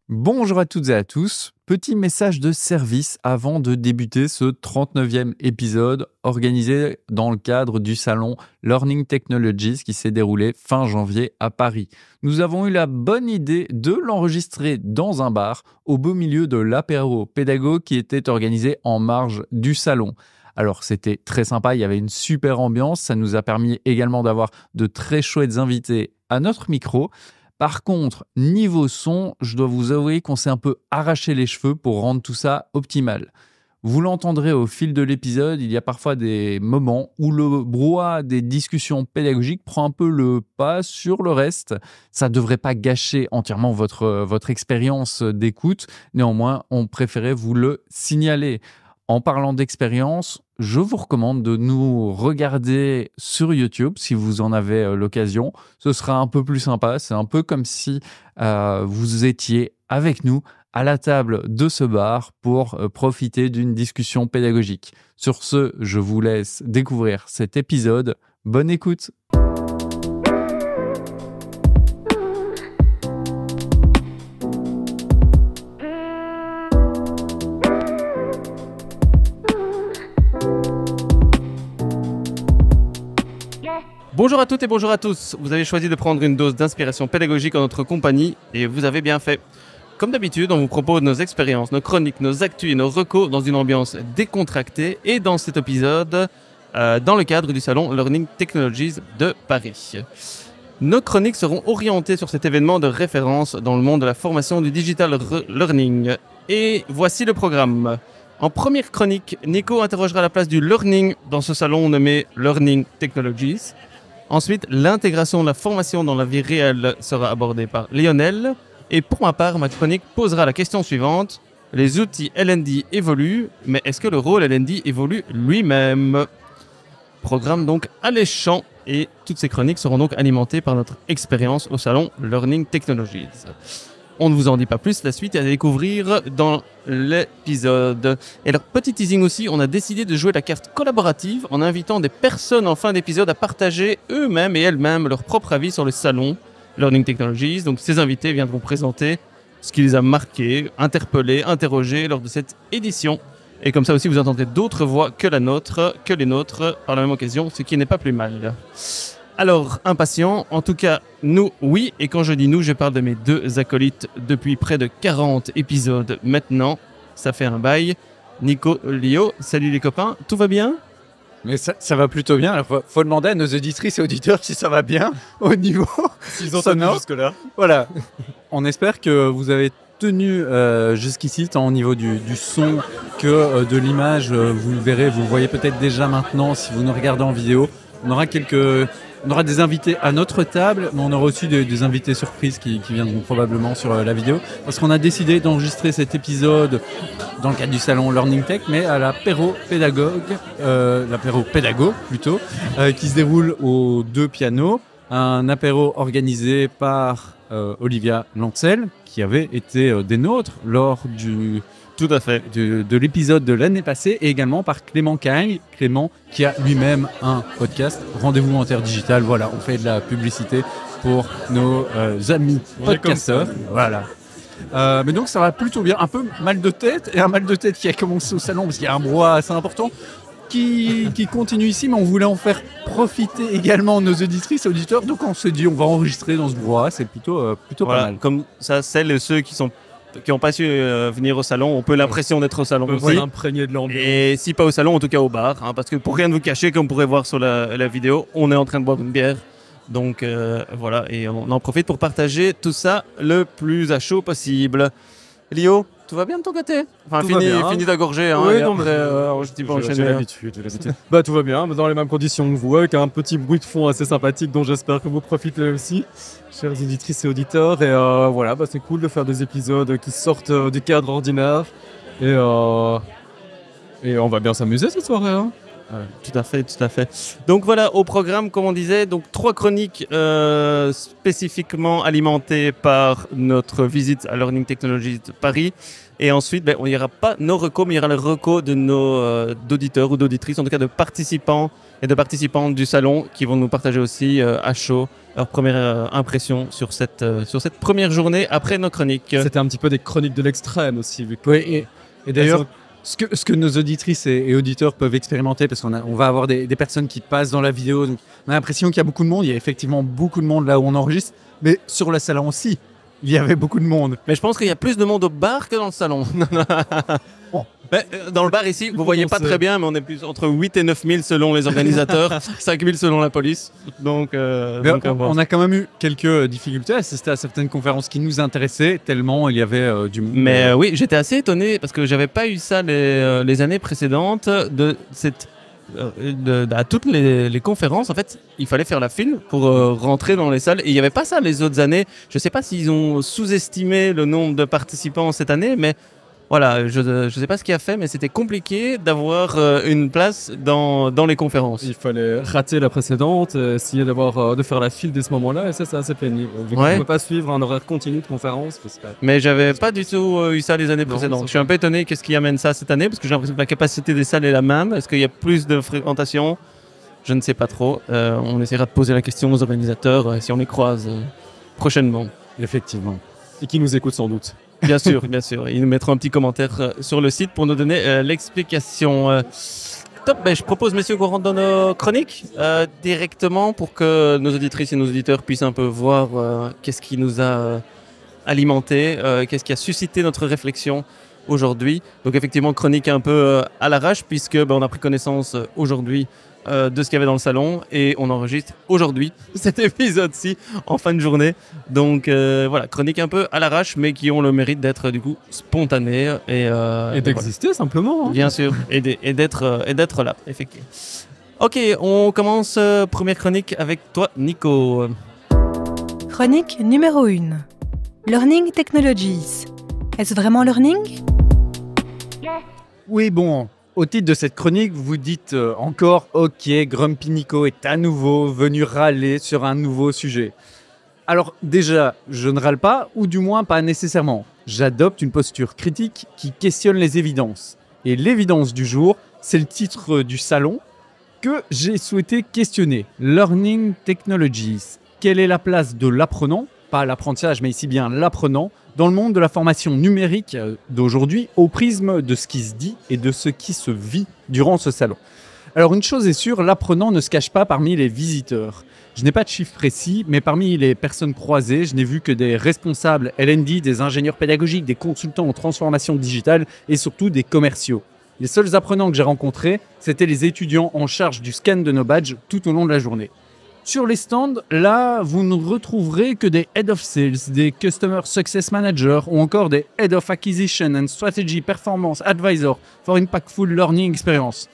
Bonjour à toutes et à tous. Petit message de service avant de débuter ce 39e épisode organisé dans le cadre du salon Learning Technologies qui s'est déroulé fin janvier à Paris. Nous avons eu la bonne idée de l'enregistrer dans un bar au beau milieu de l'apéro pédago qui était organisé en marge du salon. Alors c'était très sympa, il y avait une super ambiance, ça nous a permis également d'avoir de très chouettes invités à notre micro. Par contre, niveau son, je dois vous avouer qu'on s'est un peu arraché les cheveux pour rendre tout ça optimal. Vous l'entendrez au fil de l'épisode, il y a parfois des moments où le brouhaha des discussions pédagogiques prend un peu le pas sur le reste. Ça ne devrait pas gâcher entièrement votre expérience d'écoute. Néanmoins, on préférait vous le signaler. En parlant d'expérience, je vous recommande de nous regarder sur YouTube si vous en avez l'occasion. Ce sera un peu plus sympa. C'est un peu comme si vous étiez avec nous à la table de ce bar pour profiter d'une discussion pédagogique. Sur ce, je vous laisse découvrir cet épisode. Bonne écoute! Bonjour à toutes et bonjour à tous. Vous avez choisi de prendre une dose d'inspiration pédagogique en notre compagnie et vous avez bien fait. Comme d'habitude, on vous propose nos expériences, nos chroniques, nos actus et nos recos dans une ambiance décontractée et dans cet épisode, dans le cadre du salon Learning Technologies de Paris. Nos chroniques seront orientées sur cet événement de référence dans le monde de la formation du digital learning. Et voici le programme. En première chronique, Nico interrogera la place du learning dans ce salon nommé Learning Technologies. Ensuite, l'intégration de la formation dans la vie réelle sera abordée par Lionel. Et pour ma part, ma chronique posera la question suivante. Les outils L&D évoluent, mais est-ce que le rôle L&D évolue lui-même ? Programme donc alléchant. Et toutes ces chroniques seront donc alimentées par notre expérience au salon Learning Technologies. On ne vous en dit pas plus, la suite est à découvrir dans l'épisode. Et alors, petit teasing aussi, on a décidé de jouer la carte collaborative en invitant des personnes en fin d'épisode à partager eux-mêmes et elles-mêmes leur propre avis sur le salon Learning Technologies. Donc, ces invités viendront présenter ce qui les a marqués, interpellés, interrogés lors de cette édition. Et comme ça aussi, vous entendrez d'autres voix que les nôtres par la même occasion, ce qui n'est pas plus mal. Alors, impatient, en tout cas, nous, oui, et quand je dis nous, je parle de mes deux acolytes depuis près de 40 épisodes maintenant, ça fait un bail. Nico, Lio, salut les copains, tout va bien ? Mais ça va plutôt bien. Alors, faut demander à nos auditrices et auditeurs si ça va bien au niveau S'ils ont sonore. tenu jusque-là. Voilà, on espère que vous avez tenu jusqu'ici, tant au niveau du son que de l'image. Vous le verrez, vous le voyez peut-être déjà maintenant si vous nous regardez en vidéo. On aura des invités à notre table, mais on aura aussi des invités surprises qui viendront probablement sur la vidéo. Parce qu'on a décidé d'enregistrer cet épisode dans le cadre du salon Learning Tech, mais à l'apéro pédago plutôt, qui se déroule aux deux pianos. Un apéro organisé par Olivia Lancel, qui avait été des nôtres lors Tout à fait. de l'épisode de l'année passée, et également par Clément Cagne. Clément qui a lui-même un podcast, Rendez-vous en Terre Digitale. Voilà, on fait de la publicité pour nos amis podcasteurs. Voilà. Mais donc ça va plutôt bien. Un peu mal de tête, et un mal de tête qui a commencé au salon parce qu'il y a un brouhaha assez important qui continue ici, mais on voulait en faire profiter également nos auditrices et auditeurs. Donc on s'est dit on va enregistrer dans ce brouhaha, c'est plutôt Voilà, pas mal. comme ça, celles et ceux qui n'ont pas su venir au salon, on peut l'impression d'être au salon aussi. Imprégné de l'ambiance. Et si pas au salon, en tout cas au bar, hein, parce que pour rien de vous cacher, comme vous pourrez voir sur la vidéo, on est en train de boire une bière. Donc voilà, et on en profite pour partager tout ça le plus à chaud possible. Lio, tout va bien de ton côté ? Enfin, Tout va bien. fini d'agorger. Hein, Oui, et non, après, je dis pas J'ai enchaîner. l'habitude. Bah tout va bien, dans les mêmes conditions que vous, avec un petit bruit de fond assez sympathique dont j'espère que vous profitez aussi, chers auditrices et auditeurs. Et voilà, c'est cool de faire des épisodes qui sortent du cadre ordinaire. Et on va bien s'amuser cette soirée. Hein. Tout à fait, tout à fait. Donc voilà, au programme, comme on disait, donc 3 chroniques spécifiquement alimentées par notre visite à Learning Technologies de Paris. Et ensuite, il n'y aura pas nos recos, mais il y aura les recos de nos d'auditeurs ou d'auditrices, en tout cas de participants et de participantes du salon qui vont nous partager aussi à chaud leur première impression sur cette première journée après nos chroniques. C'était un petit peu des chroniques de l'extrême aussi. Vu que Oui, et d'ailleurs, ce que nos auditrices et auditeurs peuvent expérimenter, parce qu'on va avoir des personnes qui passent dans la vidéo, donc on a l'impression qu'il y a beaucoup de monde. Il y a effectivement beaucoup de monde là où on enregistre, mais sur le salon aussi, il y avait beaucoup de monde. Mais je pense qu'il y a plus de monde au bar que dans le salon. Dans le bar ici, vous ne voyez pas très bien, mais on est plus entre 8 et 9 000 selon les organisateurs, 5 000 selon la police. Donc, on a quand même eu quelques difficultés à assister à certaines conférences qui nous intéressaient, tellement il y avait du monde. Mais oui, j'étais assez étonné parce que j'avais pas eu ça les années précédentes. À toutes les conférences, en fait, il fallait faire la file pour rentrer dans les salles. Et il n'y avait pas ça les autres années. Je ne sais pas s'ils ont sous-estimé le nombre de participants cette année, mais voilà, je ne sais pas ce qui a fait, mais c'était compliqué d'avoir une place dans les conférences. il fallait rater la précédente, essayer de faire la file dès ce moment-là, et ça, c'est assez pénible. Vu qu'on ne peut pas suivre un horaire continu de conférence. Mais j'avais pas du tout eu ça les années précédentes. Je suis un peu étonné qu'est-ce qui amène ça cette année, parce que j'ai l'impression que la capacité des salles est la même. Est-ce qu'il y a plus de fréquentation? Je ne sais pas trop. On essaiera de poser la question aux organisateurs si on les croise prochainement. Effectivement. Et qui nous écoute sans doute. Bien sûr, bien sûr. Ils nous mettront un petit commentaire sur le site pour nous donner l'explication. Top, je propose, messieurs, qu'on rentre dans nos chroniques directement pour que nos auditrices et nos auditeurs puissent un peu voir qu'est-ce qui nous a alimenté, qu'est-ce qui a suscité notre réflexion aujourd'hui. Donc effectivement, chronique un peu à l'arrache puisque on a pris connaissance aujourd'hui de ce qu'il y avait dans le salon et on enregistre aujourd'hui cet épisode-ci en fin de journée. Donc voilà, chronique un peu à l'arrache mais qui ont le mérite d'être du coup spontanées et d'exister voilà. simplement. Hein. Bien sûr, et d'être là, effectivement. Ok, on commence première chronique avec toi, Nico. Chronique numéro 1. Learning Technologies. Est-ce vraiment learning ? Oui, bon, au titre de cette chronique, vous dites encore « Ok, Grumpy Nico est à nouveau venu râler sur un nouveau sujet ». Alors déjà, je ne râle pas, ou du moins pas nécessairement. J'adopte une posture critique qui questionne les évidences. Et l'évidence du jour, c'est le titre du salon que j'ai souhaité questionner. Learning Technologies. Quelle est la place de l'apprenant, pas l'apprentissage, mais ici bien l'apprenant, dans le monde de la formation numérique d'aujourd'hui, au prisme de ce qui se dit et de ce qui se vit durant ce salon. Alors une chose est sûre, l'apprenant ne se cache pas parmi les visiteurs. Je n'ai pas de chiffres précis, mais parmi les personnes croisées, je n'ai vu que des responsables L&D, des ingénieurs pédagogiques, des consultants en transformation digitale et surtout des commerciaux. Les seuls apprenants que j'ai rencontrés, c'étaient les étudiants en charge du scan de nos badges tout au long de la journée. Sur les stands, là, vous ne retrouverez que des Head of Sales, des Customer Success Managers ou encore des Head of Acquisition and Strategy Performance Advisor for Impactful Learning Experience.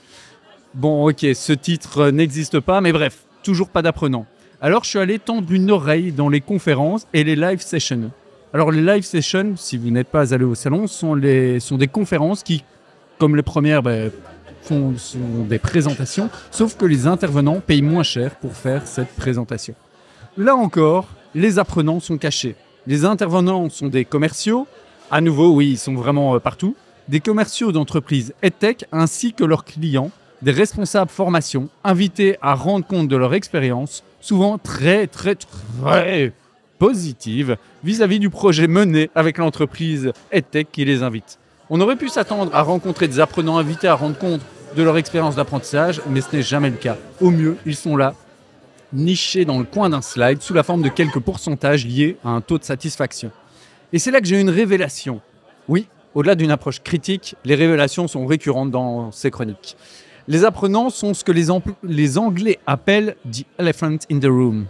Bon, ok, ce titre n'existe pas, mais bref, toujours pas d'apprenants. Alors, je suis allé tendre une oreille dans les conférences et les live sessions. Alors, les live sessions, si vous n'êtes pas allé au salon, sont des conférences qui, comme les premières, sont des présentations, sauf que les intervenants payent moins cher pour faire cette présentation. Là encore, les apprenants sont cachés. Les intervenants sont des commerciaux, à nouveau, oui, ils sont vraiment partout, des commerciaux d'entreprises EdTech ainsi que leurs clients, des responsables formation, invités à rendre compte de leur expérience, souvent très positive vis-à-vis du projet mené avec l'entreprise EdTech qui les invite. On aurait pu s'attendre à rencontrer des apprenants invités à rendre compte de leur expérience d'apprentissage, mais ce n'est jamais le cas. Au mieux, ils sont là, nichés dans le coin d'un slide, sous la forme de quelques pourcentages liés à un taux de satisfaction. Et c'est là que j'ai eu une révélation. Oui, au-delà d'une approche critique, les révélations sont récurrentes dans ces chroniques. Les apprenants sont ce que les Anglais appellent « the elephant in the room ».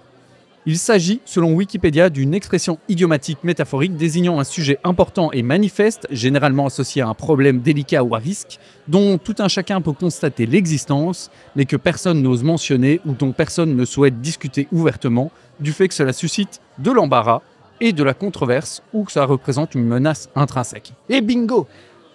Il s'agit, selon Wikipédia, d'une expression idiomatique métaphorique désignant un sujet important et manifeste, généralement associé à un problème délicat ou à risque, dont tout un chacun peut constater l'existence, mais que personne n'ose mentionner ou dont personne ne souhaite discuter ouvertement, du fait que cela suscite de l'embarras et de la controverse ou que ça représente une menace intrinsèque. Et bingo!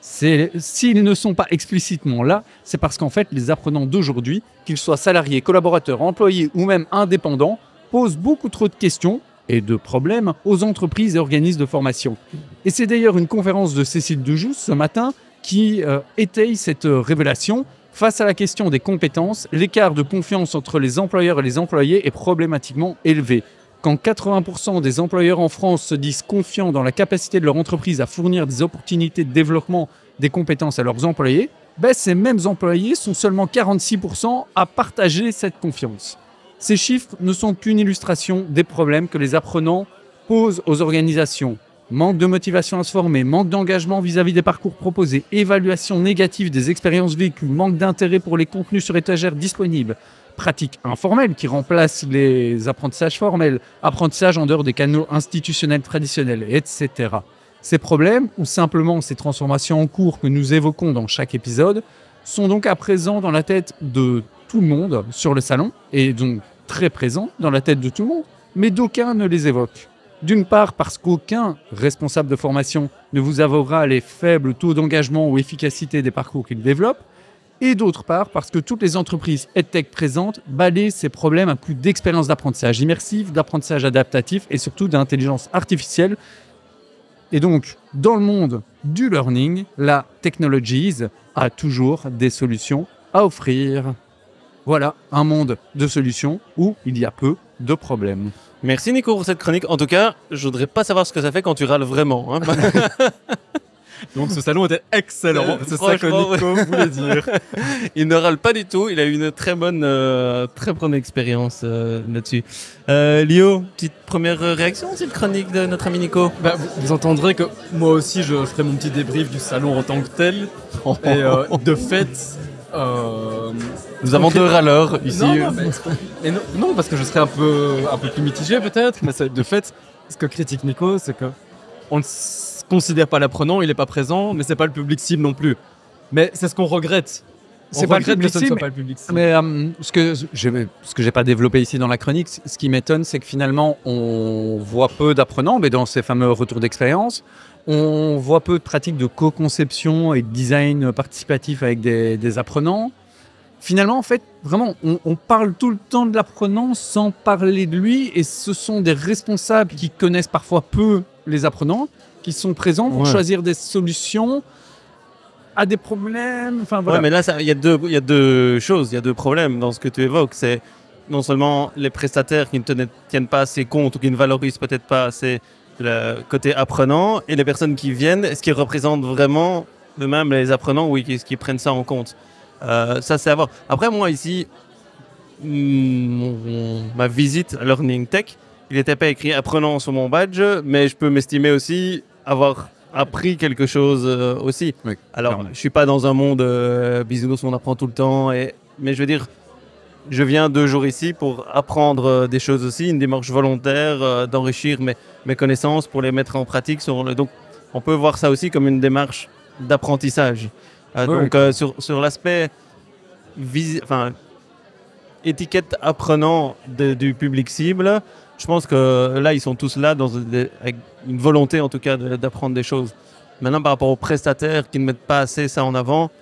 S'ils ne sont pas explicitement là, c'est parce qu'en fait, les apprenants d'aujourd'hui, qu'ils soient salariés, collaborateurs, employés ou même indépendants, posent beaucoup trop de questions et de problèmes aux entreprises et organismes de formation. Et c'est d'ailleurs une conférence de Cécile Dejoux ce matin qui étaye cette révélation. Face à la question des compétences, l'écart de confiance entre les employeurs et les employés est problématiquement élevé. Quand 80% des employeurs en France se disent confiants dans la capacité de leur entreprise à fournir des opportunités de développement des compétences à leurs employés, ces mêmes employés sont seulement 46% à partager cette confiance. Ces chiffres ne sont qu'une illustration des problèmes que les apprenants posent aux organisations. Manque de motivation à se former, manque d'engagement vis-à-vis des parcours proposés, évaluation négative des expériences vécues, manque d'intérêt pour les contenus sur étagère disponibles, pratiques informelles qui remplacent les apprentissages formels, apprentissage en dehors des canaux institutionnels traditionnels, etc. Ces problèmes, ou simplement ces transformations en cours que nous évoquons dans chaque épisode, sont donc à présent dans la tête de tout le monde sur le salon, et donc très présents dans la tête de tout le monde, mais d'aucuns ne les évoquent. D'une part parce qu'aucun responsable de formation ne vous avouera les faibles taux d'engagement ou efficacité des parcours qu'il développe, et d'autre part parce que toutes les entreprises EdTech présentes balayent ces problèmes à coup d'expérience d'apprentissage immersif, d'apprentissage adaptatif et surtout d'intelligence artificielle. Et donc, dans le monde du learning, la Technologies a toujours des solutions à offrir. Voilà, un monde de solutions où il y a peu de problèmes. Merci Nico pour cette chronique. En tout cas, je voudrais pas savoir ce que ça fait quand tu râles vraiment. Hein. Donc ce salon était excellent, c'est ça que Nico voulait dire. Il ne râle pas du tout, il a eu une très bonne expérience là-dessus. Lio, petite première réaction à cette chronique de notre ami Nico? Vous entendrez que moi aussi je ferai mon petit débrief du salon en tant que tel. Et de fait... Nous avons deux râleurs ici. Non, parce que je serais un peu plus mitigé peut-être, mais de fait, ce que critique Nico, c'est que on ne considère pas l'apprenant, il n'est pas présent, mais c'est pas le public cible non plus. Mais c'est ce qu'on regrette. C'est pas le public cible, mais ce que j'ai pas développé ici dans la chronique, ce qui m'étonne, c'est que finalement on voit peu d'apprenants, mais dans ces fameux retours d'expérience. On voit peu de pratiques de co-conception et de design participatif avec des apprenants. Finalement, en fait, vraiment, on parle tout le temps de l'apprenant sans parler de lui. Et ce sont des responsables qui connaissent parfois peu les apprenants, qui sont présents pour choisir des solutions à des problèmes. Enfin, voilà. Ouais, mais là, il y a deux choses, il y a deux problèmes dans ce que tu évoques. C'est non seulement les prestataires qui ne tiennent pas assez compte ou qui ne valorisent peut-être pas assez le côté apprenant, et les personnes qui viennent, est-ce qu'ils représentent vraiment eux-mêmes les apprenants ou est-ce qu'ils prennent ça en compte? Ça, c'est à voir. Après, moi, ici, ma visite à Learning Tech, il n'était pas écrit apprenant sur mon badge, mais je peux m'estimer aussi avoir appris quelque chose aussi. Oui, alors, clairement. je suis pas dans un monde bisounours où on apprend tout le temps, mais je veux dire, je viens 2 jours ici pour apprendre des choses aussi, une démarche volontaire d'enrichir mes connaissances pour les mettre en pratique. Donc, on peut voir ça aussi comme une démarche d'apprentissage. Donc, sur l'aspect étiquette apprenant du public cible, je pense que là, ils sont tous là avec une volonté, en tout cas, d'apprendre des choses. Maintenant, par rapport aux prestataires qui ne mettent pas assez ça en avant,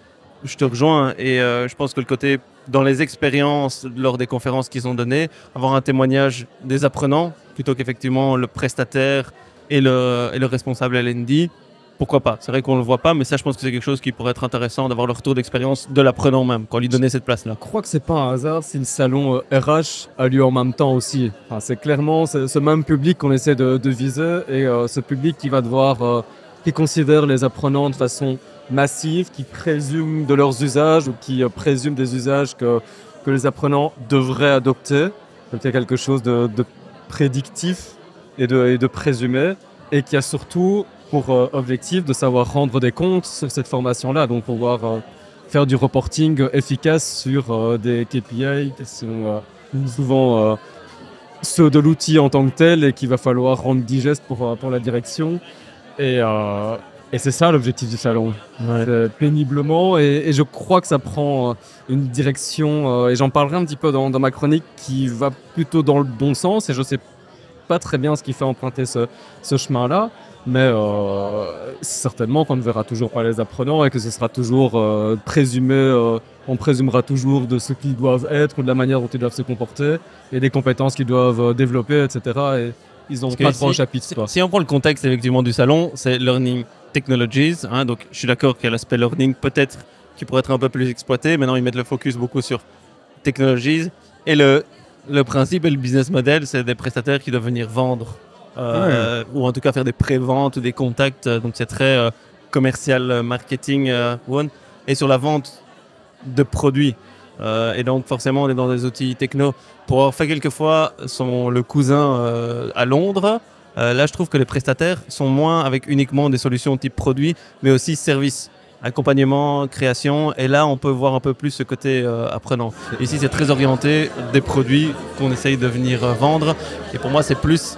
je te rejoins et je pense que le côté dans les expériences lors des conférences qu'ils ont données, avoir un témoignage des apprenants plutôt qu'effectivement le prestataire et le responsable L&D, pourquoi pas? C'est vrai qu'on ne le voit pas, mais ça je pense que c'est quelque chose qui pourrait être intéressant d'avoir le retour d'expérience de l'apprenant même, quand lui donner cette place-là. Je crois que c'est pas un hasard si le salon RH a lieu en même temps aussi. Enfin, c'est clairement ce même public qu'on essaie de viser et ce public qui va devoir, qui considère les apprenants de façon massive, qui présument de leurs usages ou qui présument des usages que les apprenants devraient adopter. C'est quelque chose de prédictif et de présumé et qui a surtout pour objectif de savoir rendre des comptes sur cette formation-là, donc pouvoir faire du reporting efficace sur des KPI qui sont souvent ceux de l'outil en tant que tel et qu'il va falloir rendre digeste pour la direction. Et c'est ça l'objectif du salon, péniblement, et je crois que ça prend une direction, et j'en parlerai un petit peu dans ma chronique, qui va plutôt dans le bon sens, et je sais pas très bien ce qui fait emprunter ce chemin-là. Mais certainement qu'on ne verra toujours pas les apprenants et que ce sera toujours présumé, on présumera toujours de ce qu'ils doivent être ou de la manière dont ils doivent se comporter et des compétences qu'ils doivent développer, etc. Et ils n'ont pas droit au chapitre. Si on prend le contexte effectivement du salon, c'est Learning Technologies. Donc je suis d'accord qu'il y a l'aspect learning peut-être qui pourrait être un peu plus exploité. Maintenant, ils mettent le focus beaucoup sur technologies. Et le principe et le business model, c'est des prestataires qui doivent venir vendre. Ou en tout cas faire des pré-ventes ou des contacts, donc c'est très commercial, marketing one. Et sur la vente de produits, et donc forcément on est dans des outils techno. Pour avoir fait quelquefois le cousin à Londres, là je trouve que les prestataires sont moins avec uniquement des solutions type produit, mais aussi services, accompagnement, création, et là on peut voir un peu plus ce côté apprenant. Ici c'est très orienté des produits qu'on essaye de venir vendre, et pour moi c'est plus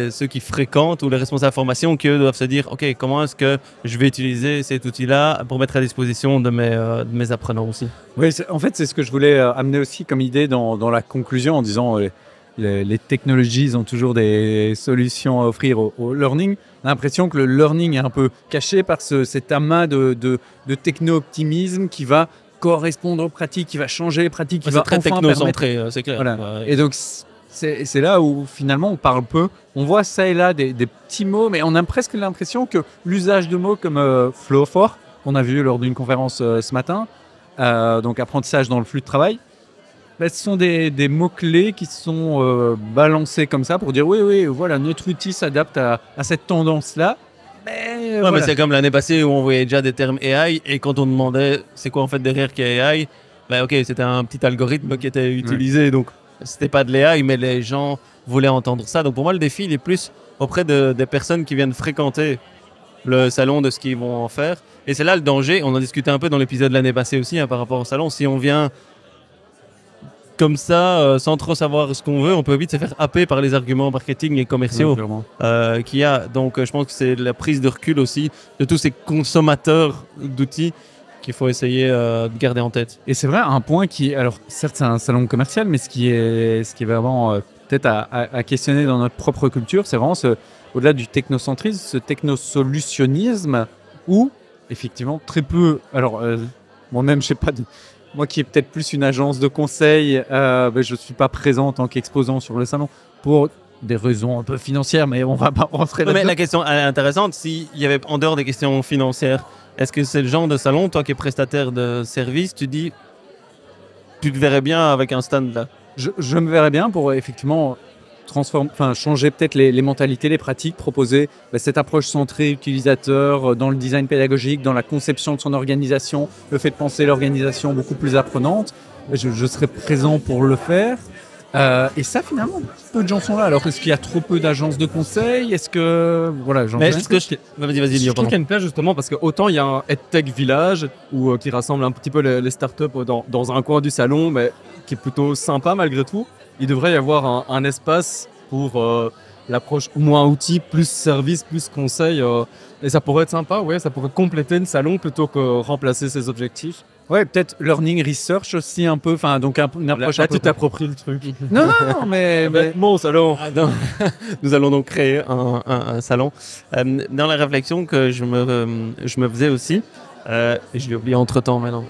ceux qui fréquentent ou les responsables formation qui eux doivent se dire ok, comment est-ce que je vais utiliser cet outil-là pour mettre à disposition de mes apprenants aussi. Oui, en fait c'est ce que je voulais amener aussi comme idée dans la conclusion en disant les technologies ont toujours des solutions à offrir au learning. On a l'impression que le learning est un peu caché par cet amas de techno-optimisme qui va correspondre aux pratiques, qui va changer les pratiques, qui va très enfin technocentré, c'est clair. Voilà. Et donc c'est là où finalement on parle peu, on voit ça et là des petits mots, mais on a presque l'impression que l'usage de mots comme flow for, qu'on a vu lors d'une conférence ce matin, donc apprentissage dans le flux de travail, ce sont des mots-clés qui sont balancés comme ça pour dire oui, voilà, notre outil s'adapte à cette tendance-là. Mais, voilà. Mais c'est comme l'année passée où on voyait déjà des termes AI et quand on demandait c'est quoi en fait derrière qui est AI, ok, c'était un petit algorithme qui était utilisé, donc c'était pas de l'AI, mais les gens voulaient entendre ça. Donc pour moi, le défi, il est plus auprès des personnes qui viennent fréquenter le salon, de ce qu'ils vont en faire. Et c'est là le danger. On en discutait un peu dans l'épisode de l'année passée aussi par rapport au salon. Si on vient comme ça, sans trop savoir ce qu'on veut, on peut vite se faire happer par les arguments marketing et commerciaux qu'il y a. Donc je pense que c'est la prise de recul aussi de tous ces consommateurs d'outils qu'il faut essayer de garder en tête. Et c'est vrai, un point qui, alors certes c'est un salon commercial, mais ce qui est vraiment peut-être à questionner dans notre propre culture, c'est vraiment au-delà du technocentrisme, ce technosolutionnisme où effectivement très peu, alors moi-même je sais pas, moi qui ai peut-être plus une agence de conseil, je suis pas présent en tant qu'exposant sur le salon pour des raisons un peu financières, mais on va pas rentrer là-dedans. Mais la question est intéressante, s'il y avait en dehors des questions financières, est-ce que c'est le genre de salon, toi qui es prestataire de service, tu te verrais bien avec un stand là? Je me verrais bien pour effectivement changer peut-être les mentalités, les pratiques, proposer cette approche centrée utilisateur dans le design pédagogique, dans la conception de son organisation, le fait de penser l'organisation beaucoup plus apprenante. Je serais présent pour le faire. Et ça, finalement, peu de gens sont là. Alors, est-ce qu'il y a trop peu d'agences de conseil? Est-ce que... Voilà, j'en sais. Vas-y, je trouve qu'il y a une place, justement, parce que autant il y a un EdTech Village qui rassemble un petit peu les startups dans un coin du salon, mais qui est plutôt sympa malgré tout. Il devrait y avoir un espace pour l'approche moins outil, plus service, plus conseil. Et ça pourrait être sympa, ça pourrait compléter le salon plutôt que remplacer ses objectifs. Ouais, peut-être learning research aussi un peu, donc une approche. Là, tu t'appropries le truc. Non, mais mon salon. Nous allons donc créer un salon. Dans la réflexion que je me faisais aussi, et je l'ai oublié entre-temps maintenant.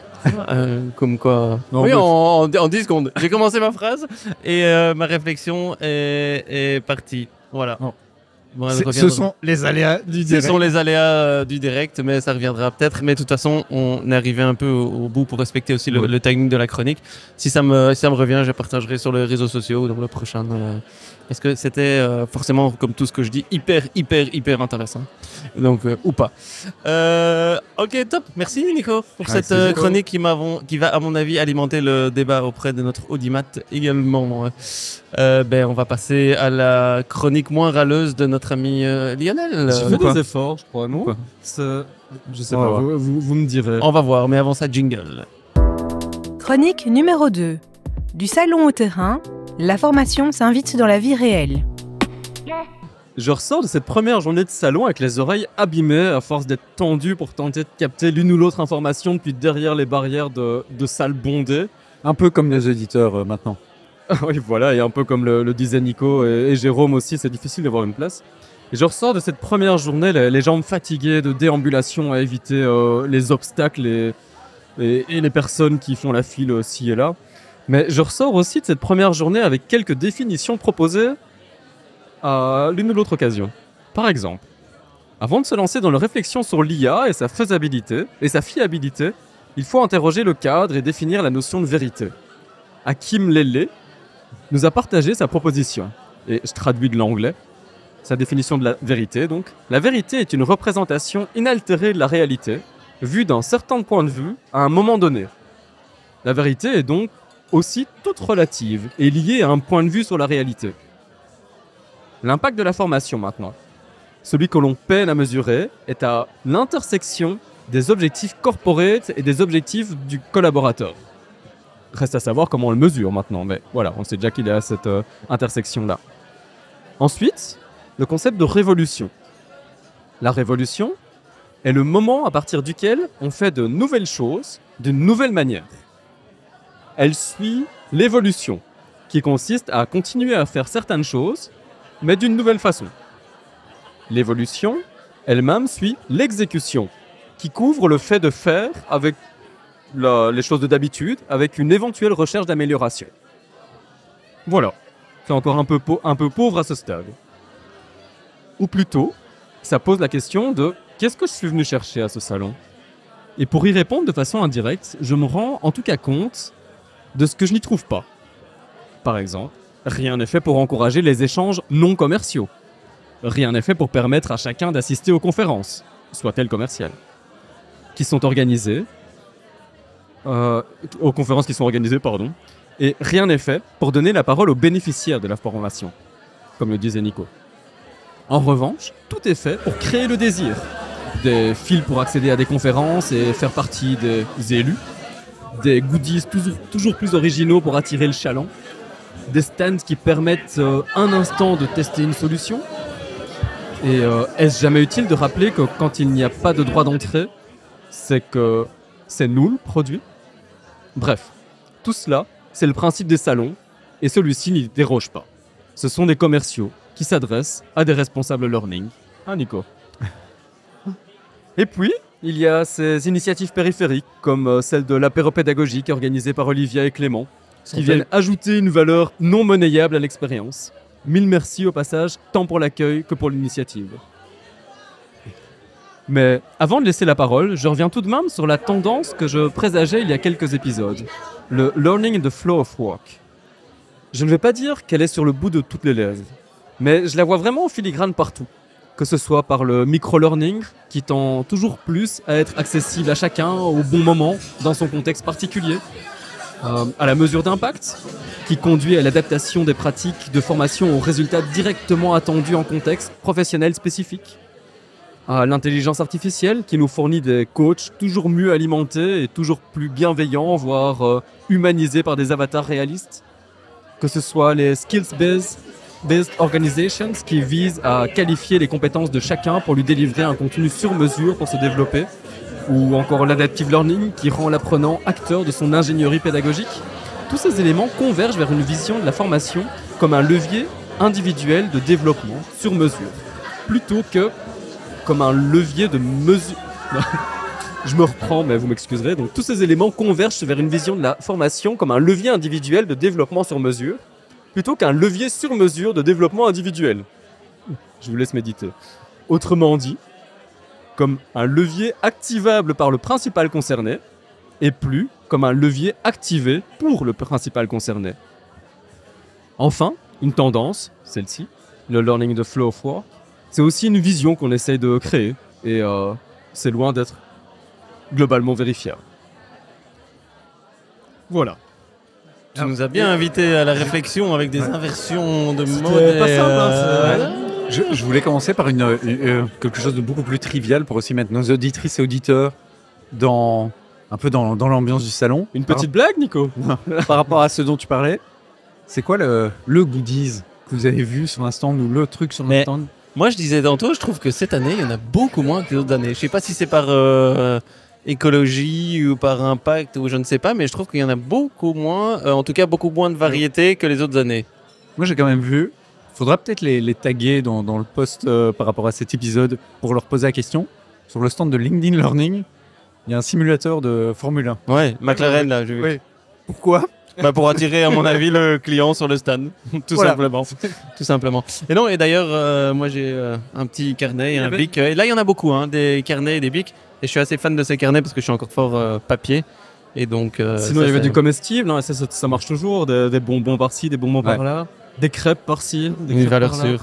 Comme quoi. Non, oui, en 10 secondes. J'ai commencé ma phrase et ma réflexion est partie. Voilà. Oh. Bon, ce sont les aléas du direct. Ce sont les aléas du direct, mais ça reviendra peut-être. Mais de toute façon, on est arrivé un peu au bout pour respecter aussi le timing de la chronique. Si ça me revient, je partagerai sur les réseaux sociaux dans le prochain. Parce que c'était forcément, comme tout ce que je dis, hyper intéressant. Donc, ou pas. Ok, top. Merci Nico pour cette chronique qui va, à mon avis, alimenter le débat auprès de notre audimat également. On va passer à la chronique moins râleuse de notre ami Lionel. Tu fais des efforts, je crois, non? Je sais pas, vous me direz. On va voir, mais avant ça, jingle. Chronique numéro 2. Du salon au terrain, la formation s'invite dans la vie réelle. Je ressors de cette première journée de salon avec les oreilles abîmées à force d'être tendu pour tenter de capter l'une ou l'autre information depuis derrière les barrières de salles bondées. Un peu comme les auditeurs maintenant. Oui, voilà, et un peu comme le disaient Nico et Jérôme aussi, c'est difficile d'avoir une place. Et je ressors de cette première journée, les jambes fatiguées de déambulation à éviter les obstacles et les personnes qui font la file ci et là. Mais je ressors aussi de cette première journée avec quelques définitions proposées à l'une ou l'autre occasion. Par exemple, avant de se lancer dans la réflexion sur l'IA et sa faisabilité et sa fiabilité, il faut interroger le cadre et définir la notion de vérité. Hakim Lele nous a partagé sa proposition, et je traduis de l'anglais, sa définition de la vérité donc. La vérité est une représentation inaltérée de la réalité, vue d'un certain point de vue à un moment donné. La vérité est donc aussi toute relative et liée à un point de vue sur la réalité. L'impact de la formation maintenant. Celui que l'on peine à mesurer est à l'intersection des objectifs corporate et des objectifs du collaborateur. Reste à savoir comment on le mesure maintenant, mais voilà, on sait déjà qu'il y a cette intersection-là. Ensuite, le concept de révolution. La révolution est le moment à partir duquel on fait de nouvelles choses d'une nouvelle manière. Elle suit l'évolution, qui consiste à continuer à faire certaines choses, mais d'une nouvelle façon. L'évolution, elle-même, suit l'exécution, qui couvre le fait de faire avec les choses de d'habitude, avec une éventuelle recherche d'amélioration. Voilà, c'est encore un peu pauvre à ce stade. Ou plutôt, ça pose la question de « qu'est-ce que je suis venu chercher à ce salon ?» Et pour y répondre de façon indirecte, je me rends en tout cas compte de ce que je n'y trouve pas. Par exemple, rien n'est fait pour encourager les échanges non commerciaux. Rien n'est fait pour permettre à chacun d'assister aux conférences, soient-elles commerciales, qui sont organisées, et rien n'est fait pour donner la parole aux bénéficiaires de la formation, comme le disait Nico. En revanche, tout est fait pour créer le désir. Des fils pour accéder à des conférences et faire partie des élus, des goodies toujours plus originaux pour attirer le chaland, des stands qui permettent un instant de tester une solution. Et est-ce jamais utile de rappeler que quand il n'y a pas de droit d'entrée, c'est que c'est nous le produit? Bref, tout cela, c'est le principe des salons, et celui-ci n'y déroge pas. Ce sont des commerciaux qui s'adressent à des responsables learning. Hein, Nico? Et puis, il y a ces initiatives périphériques, comme celle de l'apéro pédagogique organisée par Olivia et Clément, qui viennent ajouter une valeur non monnayable à l'expérience. Mille merci au passage, tant pour l'accueil que pour l'initiative. Mais avant de laisser la parole, je reviens tout de même sur la tendance que je présageais il y a quelques épisodes, le learning in the flow of work. Je ne vais pas dire qu'elle est sur le bout de toutes les lèvres, mais je la vois vraiment en filigrane partout. Que ce soit par le micro-learning, qui tend toujours plus à être accessible à chacun au bon moment, dans son contexte particulier, à la mesure d'impact, qui conduit à l'adaptation des pratiques de formation aux résultats directement attendus en contexte professionnel spécifique, à l'intelligence artificielle, qui nous fournit des coachs toujours mieux alimentés et toujours plus bienveillants, voire humanisés par des avatars réalistes, que ce soit les skills-based organizations qui visent à qualifier les compétences de chacun pour lui délivrer un contenu sur mesure pour se développer, ou encore l'adaptive learning qui rend l'apprenant acteur de son ingénierie pédagogique. Tous ces éléments convergent vers une vision de la formation comme un levier individuel de développement sur mesure, plutôt que comme un levier de mesure. Je me reprends, mais vous m'excuserez. Donc tous ces éléments convergent vers une vision de la formation comme un levier individuel de développement sur mesure, plutôt qu'un levier sur mesure de développement individuel. Je vous laisse méditer. Autrement dit, comme un levier activable par le principal concerné, et plus comme un levier activé pour le principal concerné. Enfin, une tendance, celle-ci, le learning the flow of work, c'est aussi une vision qu'on essaye de créer, et c'est loin d'être globalement vérifiable. Voilà. Tu nous as bien invités à la réflexion avec des inversions de C'était modèles. pas simple, hein, Je voulais commencer par quelque chose de beaucoup plus trivial pour aussi mettre nos auditrices et auditeurs un peu dans l'ambiance du salon. Une petite blague, Nico? Par rapport à ce dont tu parlais, c'est quoi le goodies que vous avez vu sur un stand ou le truc sur un stand? Moi, je disais tantôt, je trouve que cette année, il y en a beaucoup moins que les autres années. Je sais pas si c'est par écologie ou par impact ou je ne sais pas, mais je trouve qu'il y en a beaucoup moins, en tout cas beaucoup moins de variété que les autres années. Moi, j'ai quand même vu. Faudra peut-être les taguer dans le post par rapport à cet épisode pour leur poser la question. Sur le stand de LinkedIn Learning, il y a un simulateur de Formule 1. Ouais, McLaren là, j'ai vu. Oui. Pourquoi ? Pour attirer, à mon avis, le client sur le stand, tout simplement. Tout simplement. Et non, et d'ailleurs, moi j'ai un petit carnet et un bic. Et là, il y en a beaucoup, des carnets et des bics. Et je suis assez fan de ces carnets parce que je suis encore fort papier. Et donc, sinon, il y avait du comestible, hein, ça marche toujours, des bonbons par-ci, des bonbons par-là. Des crêpes par-ci. Une valeur sûre.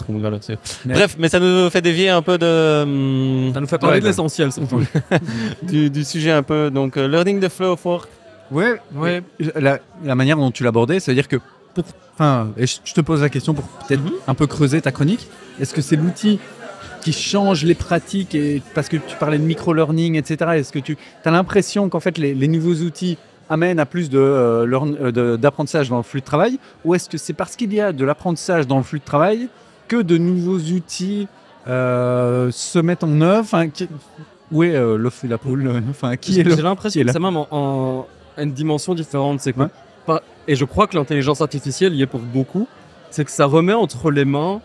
Bref, mais ça nous fait dévier un peu de... Ça nous fait parler de l'essentiel, surtout. du sujet un peu. Donc, learning the flow of work. Ouais. La manière dont tu l'abordais, c'est-à-dire que... et je te pose la question pour peut-être un peu creuser ta chronique. Est-ce que c'est l'outil qui change les pratiques parce que tu parlais de micro-learning, etc. Est-ce que tu as l'impression qu'en fait, les nouveaux outils amène à plus d'apprentissage dans le flux de travail, ou est-ce que c'est parce qu'il y a de l'apprentissage dans le flux de travail que de nouveaux outils se mettent en œuvre? Où est l'œuf et la poule? J'ai l'impression que c'est même en une dimension différente. C'est que et je crois que l'intelligence artificielle y est pour beaucoup, c'est que ça remet entre les mains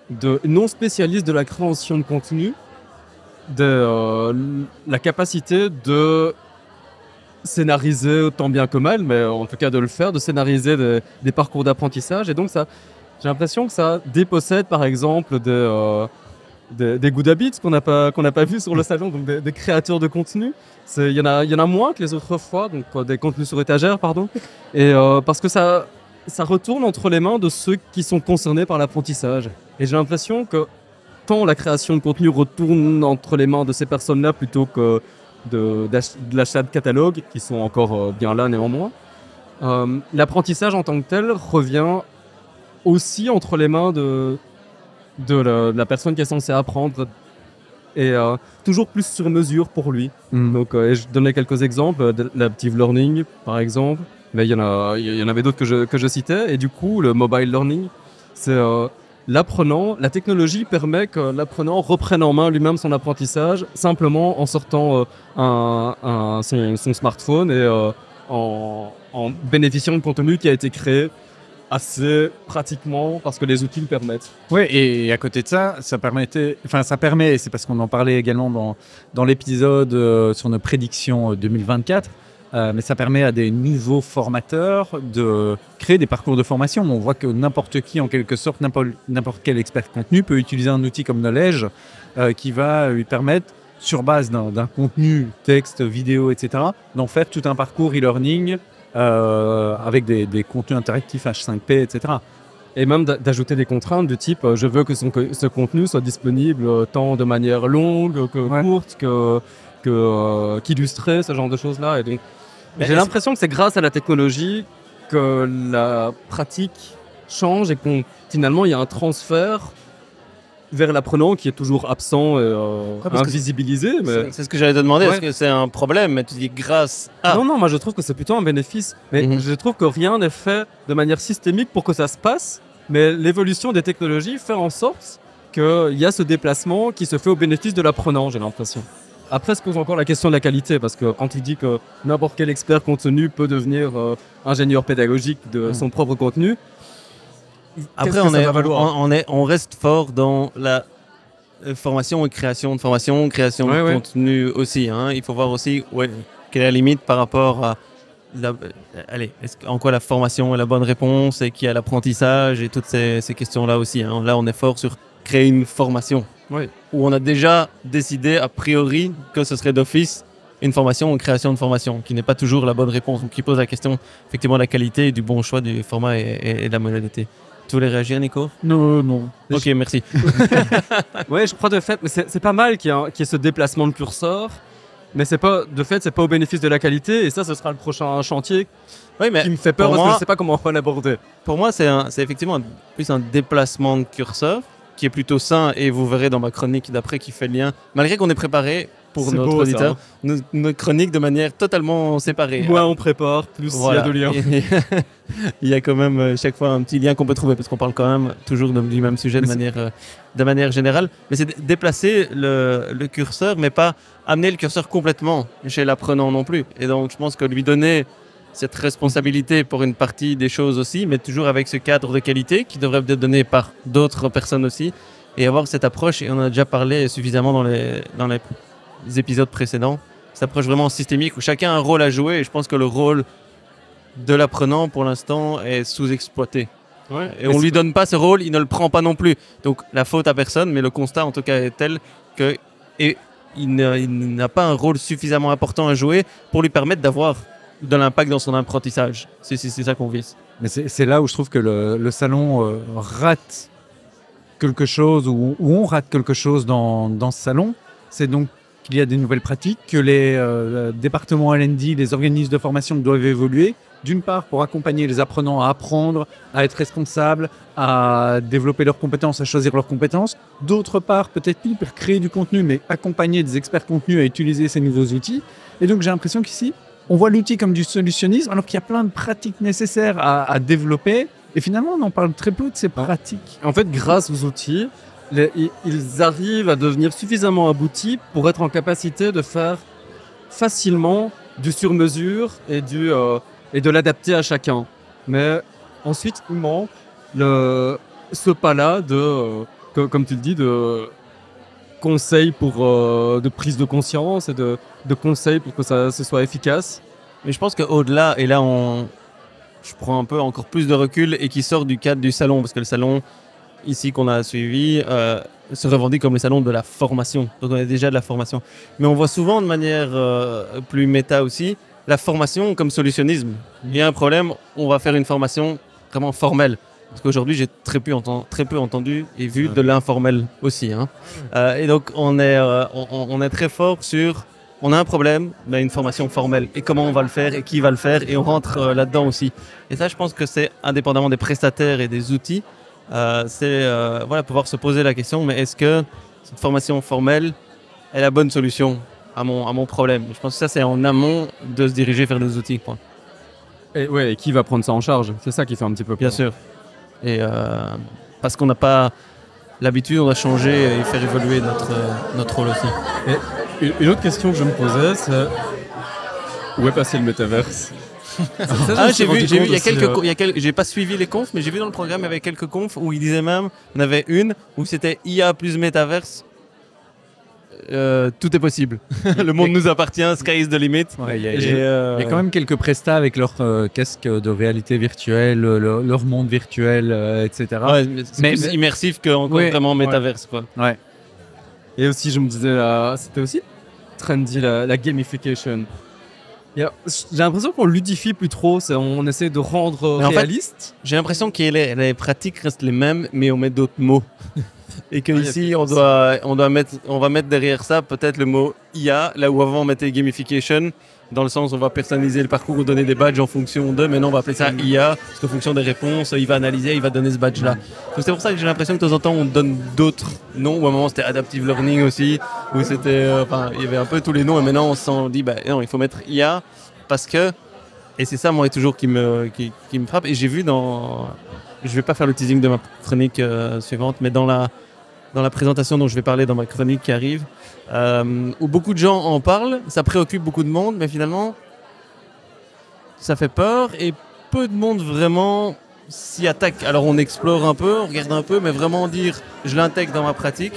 de non-spécialistes de la création de contenu la capacité de scénariser tant bien que mal, mais en tout cas de le faire, de scénariser des parcours d'apprentissage. Et donc j'ai l'impression que ça dépossède par exemple des good habits qu'on n'a pas vu sur le salon, donc des créateurs de contenu. Il y en a moins que les autres fois, donc des contenus sur étagère, pardon. Et parce que ça retourne entre les mains de ceux qui sont concernés par l'apprentissage. Et j'ai l'impression que tant la création de contenu retourne entre les mains de ces personnes-là plutôt que de l'achat de catalogues, qui sont encore bien là néanmoins. L'apprentissage en tant que tel revient aussi entre les mains de la personne qui est censée apprendre, et toujours plus sur mesure pour lui. Donc, je donnais quelques exemples, de l'adaptive learning par exemple, mais il y en avait d'autres que je citais, et du coup le mobile learning, c'est l'apprenant, la technologie permet que l'apprenant reprenne en main lui-même son apprentissage simplement en sortant son smartphone et en bénéficiant de contenu qui a été créé assez pratiquement parce que les outils le permettent. Oui, et à côté de ça permet, c'est parce qu'on en parlait également dans l'épisode sur nos prédictions 2024, mais ça permet à des nouveaux formateurs de créer des parcours de formation. On voit que n'importe qui, en quelque sorte, n'importe quel expert contenu peut utiliser un outil comme Knowledge qui va lui permettre, sur base d'un contenu, texte, vidéo, etc., d'en faire tout un parcours e-learning avec des contenus interactifs H5P, etc. Et même d'ajouter des contraintes du type je veux que ce contenu soit disponible tant de manière longue que courte, qu'illustrée, ce genre de choses-là. Et donc, j'ai l'impression que c'est grâce à la technologie que la pratique change et qu'on finalement il y a un transfert vers l'apprenant qui est toujours absent et invisibilisé. Mais... C'est ce que j'allais te demander, est-ce que c'est un problème? Mais tu dis grâce à... Non, moi je trouve que c'est plutôt un bénéfice. Mais je trouve que rien n'est fait de manière systémique pour que ça se passe, mais l'évolution des technologies fait en sorte qu'il y a ce déplacement qui se fait au bénéfice de l'apprenant, j'ai l'impression. Après, se pose encore la question de la qualité, parce que quand il dit que n'importe quel expert contenu peut devenir ingénieur pédagogique de son propre contenu, après on reste fort dans la formation et création de formation, création de contenu aussi. Il faut voir aussi quelle est la limite par rapport à en quoi la formation est la bonne réponse et qui a l'apprentissage et toutes ces questions-là aussi. Là, on est fort sur créer une formation. Où on a déjà décidé a priori que ce serait d'office une formation ou une création de formation, qui n'est pas toujours la bonne réponse, donc qui pose la question effectivement de la qualité et du bon choix du format et de la modalité. Tu voulais réagir, Nico? Non. Ok, merci. Je crois de fait, mais c'est pas mal qu'il y ait ce déplacement de curseur, mais c'est pas au bénéfice de la qualité, et ça, ce sera le prochain chantier qui me fait peur parce que je sais pas comment on va l'aborder. Pour moi, c'est effectivement plus un déplacement de curseur qui est plutôt sain, et vous verrez dans ma chronique d'après qui fait le lien. Malgré qu'on ait préparé pour C'est notre beau, ça, auditeur, hein. nos chroniques de manière totalement séparée. Moins on prépare, plus Voilà. il y a de liens. Il y a quand même chaque fois un petit lien qu'on peut trouver parce qu'on parle quand même toujours du même sujet de manière générale. Mais c'est déplacer le curseur, mais pas amener le curseur complètement chez l'apprenant non plus. Et donc je pense que lui donner cette responsabilité pour une partie des choses aussi, mais toujours avec ce cadre de qualité qui devrait être donné par d'autres personnes aussi, et avoir cette approche, et on en a déjà parlé suffisamment dans les épisodes précédents, cette approche vraiment systémique où chacun a un rôle à jouer, et je pense que le rôle de l'apprenant pour l'instant est sous-exploité. Ouais. Et on lui donne pas ce rôle, il ne le prend pas non plus. Donc la faute à personne, mais le constat en tout cas est tel que il n'a pas un rôle suffisamment important à jouer pour lui permettre d'avoir de l'impact dans son apprentissage. C'est ça qu'on vise. Mais c'est là où je trouve que le salon rate quelque chose, ou on rate quelque chose dans ce salon. C'est donc qu'il y a des nouvelles pratiques, que les départements L&D, les organismes de formation doivent évoluer. D'une part, pour accompagner les apprenants à apprendre, à être responsables, à développer leurs compétences, à choisir leurs compétences. D'autre part, peut-être plus pour créer du contenu, mais accompagner des experts contenus à utiliser ces nouveaux outils. Et donc, j'ai l'impression qu'ici, on voit l'outil comme du solutionnisme, alors qu'il y a plein de pratiques nécessaires à développer. Et finalement, on en parle très peu de ces pratiques. En fait, grâce aux outils, ils arrivent à devenir suffisamment aboutis pour être en capacité de faire facilement du sur-mesure et de l'adapter à chacun. Mais ensuite, il manque ce pas-là comme tu le dis, de conseils de prise de conscience et de conseils pour que ce soit efficace. Mais je pense qu'au-delà, et là je prends un peu encore plus de recul et qui sort du cadre du salon, parce que le salon ici qu'on a suivi se revendique comme le salon de la formation. Donc on a déjà de la formation. Mais on voit souvent de manière plus méta aussi, la formation comme solutionnisme. Il y a un problème, on va faire une formation vraiment formelle. Parce qu'aujourd'hui, j'ai très peu entendu et vu de l'informel aussi. Hein. Et donc, on est très fort sur... On a un problème, mais une formation formelle. Et comment on va le faire et qui va le faire. Et on rentre là-dedans aussi. Et ça, je pense que c'est indépendamment des prestataires et des outils. Pouvoir se poser la question, mais est-ce que cette formation formelle est la bonne solution à mon problème? Je pense que ça, c'est en amont de se diriger vers des outils. Quoi. Et qui va prendre ça en charge? C'est ça qui fait un petit peu peur. Bien sûr. Et parce qu'on n'a pas l'habitude, on doit changer et faire évoluer notre rôle aussi. Et une autre question que je me posais, c'est où est passé le métaverse? J'ai pas suivi les confs, mais j'ai vu dans le programme il y avait quelques confs où il disait même, on avait une où c'était IA plus métaverse. Tout est possible. Le monde nous appartient, sky is the limit. Ouais, il y a quand même quelques prestats avec leur casque de réalité virtuelle, leur monde virtuel, etc. Ouais, c'est plus immersif que vraiment métaverse. Quoi. Ouais. Et aussi, je me disais, c'était aussi trendy, la gamification. J'ai l'impression qu'on ludifie plus trop, on essaie de rendre réaliste. J'ai l'impression que les pratiques restent les mêmes, mais on met d'autres mots. Et qu'ici, on va mettre derrière ça peut-être le mot IA, là où avant on mettait gamification, dans le sens où on va personnaliser le parcours ou donner des badges en fonction de, maintenant on va appeler ça IA, parce qu'en fonction des réponses, il va analyser, il va donner ce badge-là. Donc c'est pour ça que j'ai l'impression que de temps en temps on donne d'autres noms, ou à un moment c'était Adaptive Learning aussi, où c'était, il y avait un peu tous les noms, et maintenant on s'en dit, non, il faut mettre IA, parce que, et c'est ça moi toujours qui me frappe, et j'ai vu je vais pas faire le teasing de ma chronique suivante, mais dans la présentation dont je vais parler dans ma chronique qui arrive, où beaucoup de gens en parlent, ça préoccupe beaucoup de monde, mais finalement, ça fait peur et peu de monde vraiment s'y attaque. Alors on explore un peu, on regarde un peu, mais vraiment dire je l'intègre dans ma pratique,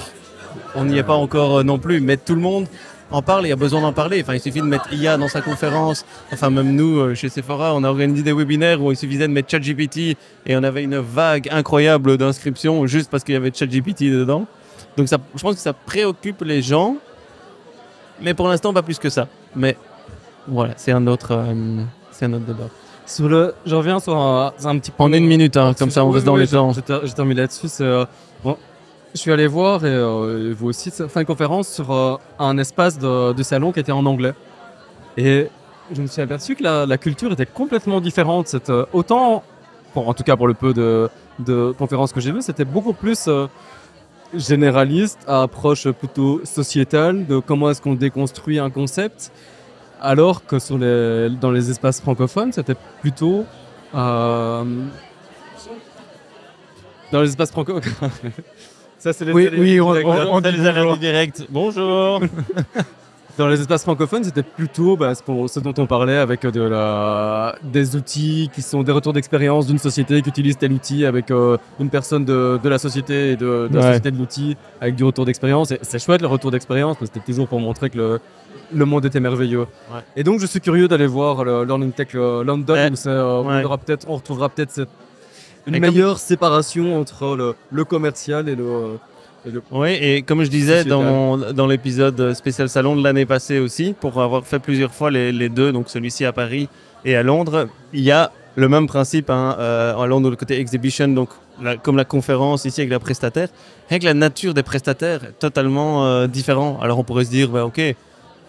on n'y est pas encore non plus, mais tout le monde en parle, il y a besoin d'en parler. Enfin, il suffit de mettre IA dans sa conférence. Enfin, même nous, chez Sephora, on a organisé des webinaires où il suffisait de mettre ChatGPT et on avait une vague incroyable d'inscriptions juste parce qu'il y avait ChatGPT dedans. Donc, je pense que ça préoccupe les gens, mais pour l'instant, pas plus que ça. Mais voilà, c'est un autre débat. Je reviens sur un petit point. En une minute, hein, comme ça, on reste dans les temps. Je termine là-dessus. Je suis allé voir, et vous aussi, faire une conférence sur un espace de salon qui était en anglais. Et je me suis aperçu que la culture était complètement différente. En tout cas pour le peu de conférences que j'ai vues, c'était beaucoup plus généraliste à approche plutôt sociétale de comment est-ce qu'on déconstruit un concept, alors que dans les espaces francophones, c'était plutôt... dans les espaces francophones... Ça, c'est les on a les alertes directs. Bonjour. Dans les espaces francophones, c'était plutôt ce dont on parlait avec des outils qui sont des retours d'expérience d'une société qui utilise tel outil avec une personne de la société et de la société de l'outil avec du retour d'expérience. Et c'est chouette le retour d'expérience, mais c'était toujours pour montrer que le monde était merveilleux. Ouais. Et donc, je suis curieux d'aller voir le Learning Tech London où on retrouvera peut-être une meilleure séparation entre le commercial et le... Oui, et comme je disais dans l'épisode spécial salon de l'année passée aussi, pour avoir fait plusieurs fois les deux, donc celui-ci à Paris et à Londres, il y a le même principe à Londres, le côté exhibition, donc comme la conférence ici avec la prestataire, avec la nature des prestataires est totalement différent. Alors on pourrait se dire, ok,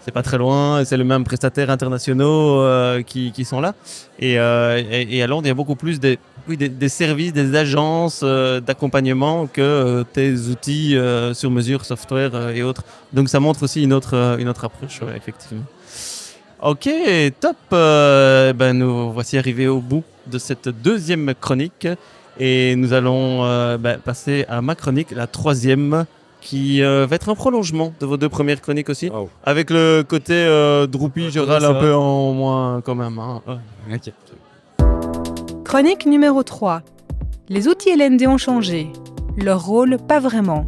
c'est pas très loin, c'est les mêmes prestataires internationaux qui sont là. Et à Londres, il y a beaucoup plus des services, des agences d'accompagnement que tes outils sur mesure, software et autres. Donc ça montre aussi une autre approche, effectivement. Ok, top. Nous voici arrivés au bout de cette deuxième chronique et nous allons passer à ma chronique, la troisième, qui va être un prolongement de vos deux premières chroniques aussi. Oh. Avec le côté Droopy, je râle un peu en moins quand même. Hein. Ok. Chronique numéro 3. Les outils LND ont changé. Leur rôle, pas vraiment.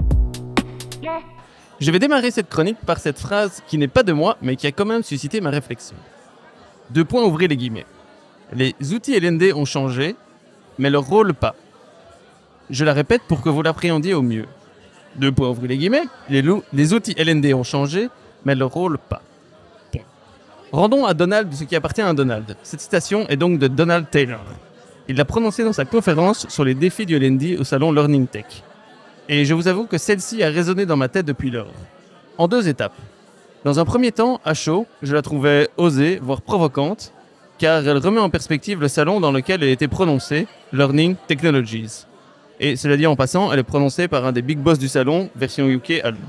Je vais démarrer cette chronique par cette phrase qui n'est pas de moi, mais qui a quand même suscité ma réflexion. Deux points, ouvrez les guillemets. Les outils LND ont changé, mais leur rôle pas. Je la répète pour que vous l'appréhendiez au mieux. Deux points, ouvrez les guillemets. Les outils LND ont changé, mais leur rôle pas. Rendons à Donald ce qui appartient à Donald. Cette citation est donc de Donald Taylor. Il l'a prononcée dans sa conférence sur les défis du LND au salon Learning Tech. Et je vous avoue que celle-ci a résonné dans ma tête depuis lors. En deux étapes. Dans un premier temps, à chaud, je la trouvais osée, voire provocante, car elle remet en perspective le salon dans lequel elle était prononcée, Learning Technologies. Et cela dit en passant, elle est prononcée par un des big boss du salon, version UK à Londres.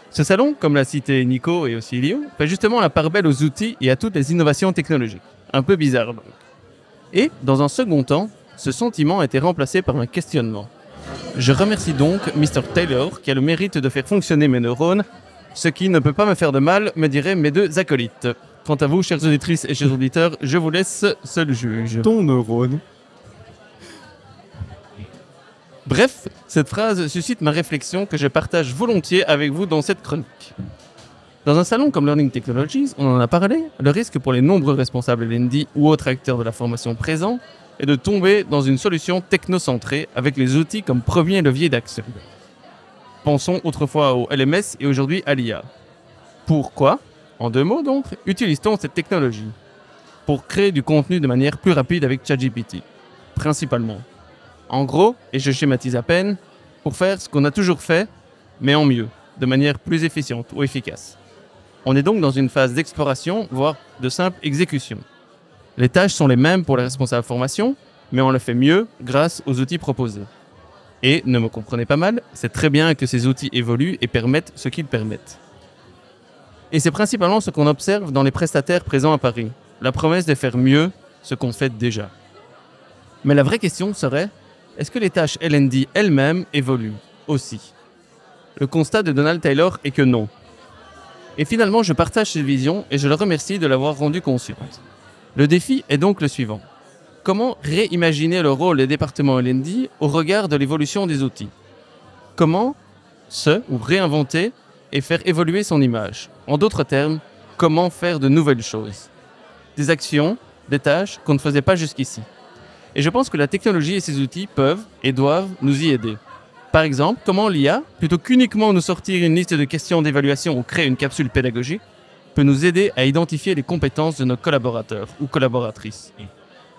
Ce salon, comme l'a cité Nico et aussi Lio, fait justement la part belle aux outils et à toutes les innovations technologiques. Un peu bizarre donc. Et, dans un second temps, ce sentiment a été remplacé par un questionnement. Je remercie donc Mr. Taylor qui a le mérite de faire fonctionner mes neurones, ce qui ne peut pas me faire de mal, me diraient mes deux acolytes. Quant à vous, chères auditrices et chers auditeurs, je vous laisse seul juge. Ton neurone. Bref, cette phrase suscite ma réflexion que je partage volontiers avec vous dans cette chronique. Dans un salon comme Learning Technologies, on en a parlé, le risque pour les nombreux responsables LND ou autres acteurs de la formation présents est de tomber dans une solution technocentrée avec les outils comme premier levier d'action. Pensons autrefois au LMS et aujourd'hui à l'IA. Pourquoi, en deux mots donc, utilise-t-on cette technologie? Pour créer du contenu de manière plus rapide avec ChatGPT, principalement. En gros, et je schématise à peine, pour faire ce qu'on a toujours fait, mais en mieux, de manière plus efficiente ou efficace. On est donc dans une phase d'exploration, voire de simple exécution. Les tâches sont les mêmes pour les responsables formation, mais on le fait mieux grâce aux outils proposés. Et, ne me comprenez pas mal, c'est très bien que ces outils évoluent et permettent ce qu'ils permettent. Et c'est principalement ce qu'on observe dans les prestataires présents à Paris, la promesse de faire mieux ce qu'on fait déjà. Mais la vraie question serait, est-ce que les tâches LND elles-mêmes évoluent aussi? Le constat de Donald Taylor est que non. Et finalement, je partage cette vision et je le remercie de l'avoir rendue consciente. Le défi est donc le suivant. Comment réimaginer le rôle des départements LND au regard de l'évolution des outils? Comment réinventer et faire évoluer son image? En d'autres termes, comment faire de nouvelles choses? Des actions, des tâches qu'on ne faisait pas jusqu'ici. Et je pense que la technologie et ses outils peuvent et doivent nous y aider. Par exemple, comment l'IA, plutôt qu'uniquement nous sortir une liste de questions d'évaluation ou créer une capsule pédagogique, peut nous aider à identifier les compétences de nos collaborateurs ou collaboratrices.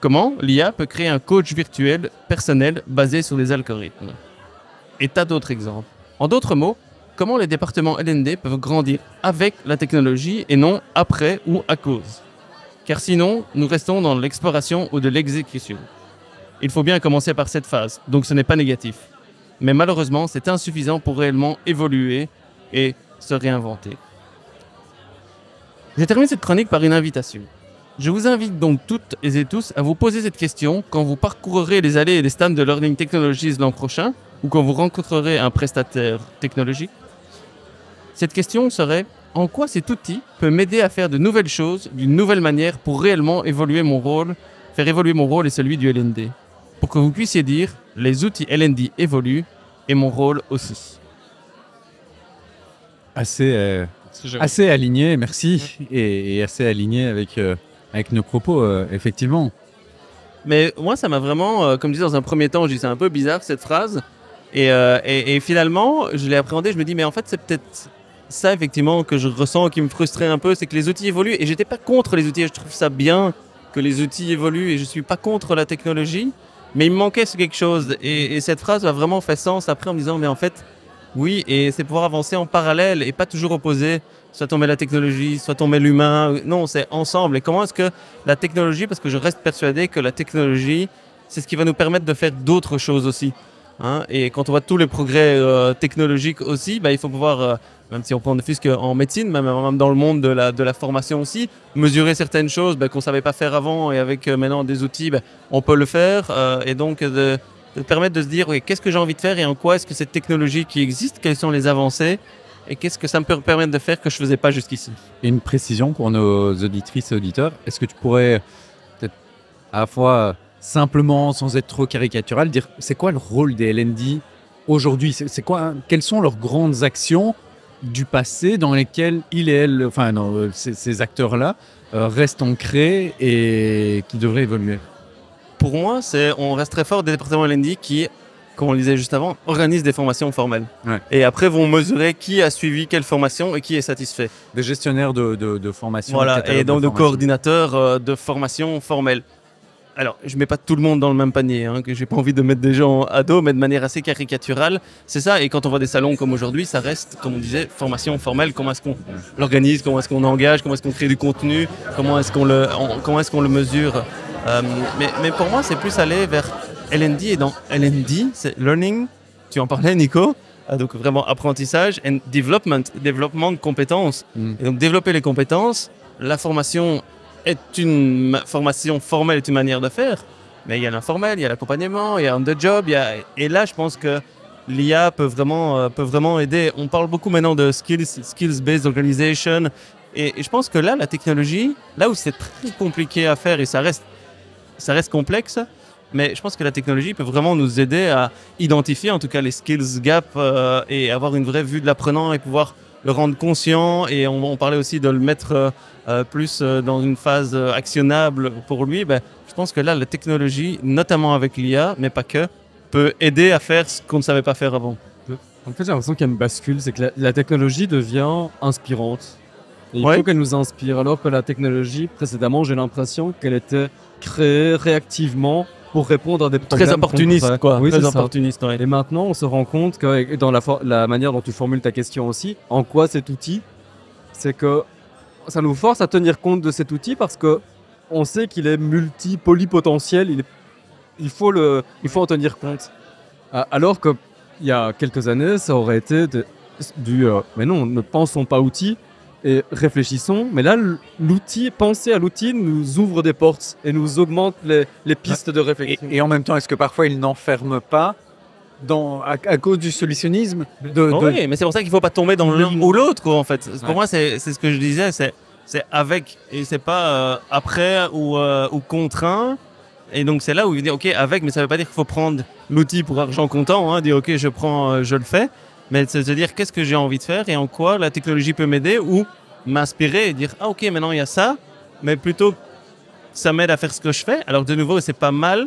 Comment l'IA peut créer un coach virtuel personnel basé sur des algorithmes. Et tas d'autres exemples. En d'autres mots, comment les départements LND peuvent grandir avec la technologie et non après ou à cause. Car sinon, nous restons dans l'exploration ou de l'exécution. Il faut bien commencer par cette phase, donc ce n'est pas négatif. mais malheureusement, c'est insuffisant pour réellement évoluer et se réinventer. Je termine cette chronique par une invitation. Je vous invite donc toutes et tous à vous poser cette question quand vous parcourrez les allées et les stands de Learning Technologies l'an prochain ou quand vous rencontrerez un prestataire technologique. Cette question serait: en quoi cet outil peut m'aider à faire de nouvelles choses d'une nouvelle manière pour réellement évoluer mon rôle, faire évoluer mon rôle et celui du LND? Pour que vous puissiez dire: les outils LND évoluent et mon rôle aussi. Assez aligné, merci, et assez aligné avec nos propos, effectivement. Mais moi, ça m'a vraiment, comme je disais dans un premier temps, je dis c'est un peu bizarre cette phrase. Et finalement, je l'ai appréhendé, je me dis, mais en fait, c'est peut-être ça, effectivement, que je ressens, qui me frustrait un peu, c'est que les outils évoluent. Et j'étais pas contre les outils, je trouve ça bien que les outils évoluent et je suis pas contre la technologie. Mais il me manquait quelque chose. Et cette phrase a vraiment fait sens après en me disant, mais en fait, oui, et c'est pouvoir avancer en parallèle et pas toujours opposer. Soit on met la technologie, soit on met l'humain. Non, c'est ensemble. Et comment est-ce que la technologie, parce que je reste persuadé que la technologie, c'est ce qui va nous permettre de faire d'autres choses aussi. Hein, et quand on voit tous les progrès technologiques aussi, il faut pouvoir, même si on prend ne fût-ce qu'en médecine, même dans le monde de la formation aussi, mesurer certaines choses qu'on ne savait pas faire avant et avec maintenant des outils, on peut le faire. Et donc de permettre de se dire oui, qu'est-ce que j'ai envie de faire et en quoi est-ce que cette technologie qui existe, quelles sont les avancées et qu'est-ce que ça me peut permettre de faire que je ne faisais pas jusqu'ici. Et une précision pour nos auditrices et auditeurs, est-ce que tu pourrais peut-être à la fois simplement, sans être trop caricatural, dire c'est quoi le rôle des LND aujourd'hui? C'est quoi, quelles sont leurs grandes actions du passé dans lesquelles ces acteurs-là restent ancrés et qui devraient évoluer? Pour moi, on reste très fort des départements LND qui, comme on le disait juste avant, organisent des formations formelles. Ouais. Et après vont mesurer qui a suivi quelle formation et qui est satisfait. Des gestionnaires de formation. Voilà, et donc de coordinateurs de formation formelle. Alors, je ne mets pas tout le monde dans le même panier, que je n'ai pas envie de mettre des gens à dos, mais de manière assez caricaturale. C'est ça, et quand on voit des salons comme aujourd'hui, ça reste, comme on disait, formation formelle. Comment est-ce qu'on l'organise, comment est-ce qu'on engage, comment est-ce qu'on crée du contenu, comment est-ce qu'on le mesure. Mais pour moi, c'est plus aller vers LND, et dans LND, c'est Learning, tu en parlais Nico, donc vraiment apprentissage, and développement de compétences. Et donc développer les compétences, la formation est une formation formelle, est une manière de faire, mais il y a l'informel, il y a l'accompagnement, il y a on the job, et là je pense que l'IA peut vraiment aider. On parle beaucoup maintenant de skills-based organization, et je pense que là, la technologie, là où c'est très compliqué à faire, et ça reste complexe, mais je pense que la technologie peut vraiment nous aider à identifier en tout cas les skills gaps et avoir une vraie vue de l'apprenant et pouvoir le rendre conscient, et on parlait aussi de le mettre plus dans une phase actionnable pour lui. Je pense que là, la technologie, notamment avec l'IA, mais pas que, peut aider à faire ce qu'on ne savait pas faire avant. En fait, j'ai l'impression qu'il y a une bascule, c'est que la technologie devient inspirante. Et il faut qu'elle nous inspire, alors que la technologie, précédemment, j'ai l'impression qu'elle était créée réactivement pour répondre à des problèmes très opportunistes, quoi. Oui, très opportuniste. Ouais. Et maintenant, on se rend compte que, dans la manière dont tu formules ta question aussi, en quoi cet outil, c'est que ça nous force à tenir compte de cet outil parce que on sait qu'il est polypotentiel. Il faut en tenir compte. Alors qu'il y a quelques années, ça aurait été mais non, ne pensons pas outil. Et réfléchissons, mais là, penser à l'outil nous ouvre des portes et nous augmente les pistes de réflexion. Et en même temps, est-ce que parfois il n'enferme pas à cause du solutionnisme Oui, mais c'est pour ça qu'il ne faut pas tomber dans l'un ou l'autre, quoi, en fait. Ouais. Pour moi, c'est ce que je disais, c'est avec, et c'est pas après ou contraint. Et donc c'est là où il dit, ok, avec, mais ça ne veut pas dire qu'il faut prendre l'outil pour argent comptant, dire, ok, je le fais. Mais c'est de se dire qu'est-ce que j'ai envie de faire et en quoi la technologie peut m'aider ou m'inspirer et dire ok, maintenant il y a ça, mais plutôt ça m'aide à faire ce que je fais. Alors de nouveau, c'est pas mal,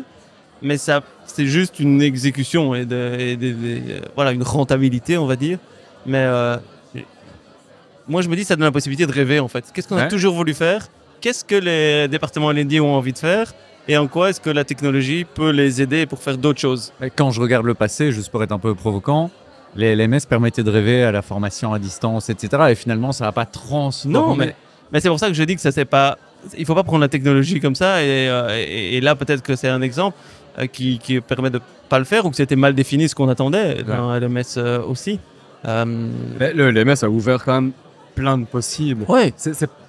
mais c'est juste une exécution et voilà, une rentabilité, on va dire. Mais moi je me dis ça donne la possibilité de rêver en fait. Qu'est-ce qu'on a toujours voulu faire? Qu'est-ce que les départements LND ont envie de faire? Et en quoi est-ce que la technologie peut les aider pour faire d'autres choses? Quand je regarde le passé, juste pour être un peu provocant, les LMS permettaient de rêver à la formation à distance, etc. Et finalement, ça n'a pas transformé. Non, mais c'est pour ça que je dis que ça c'est pas. Il faut pas prendre la technologie comme ça. Et là, peut-être que c'est un exemple. qui permet de pas le faire ou que c'était mal défini ce qu'on attendait dans LMS aussi. Mais le LMS a ouvert quand même plein de possibles. Ouais.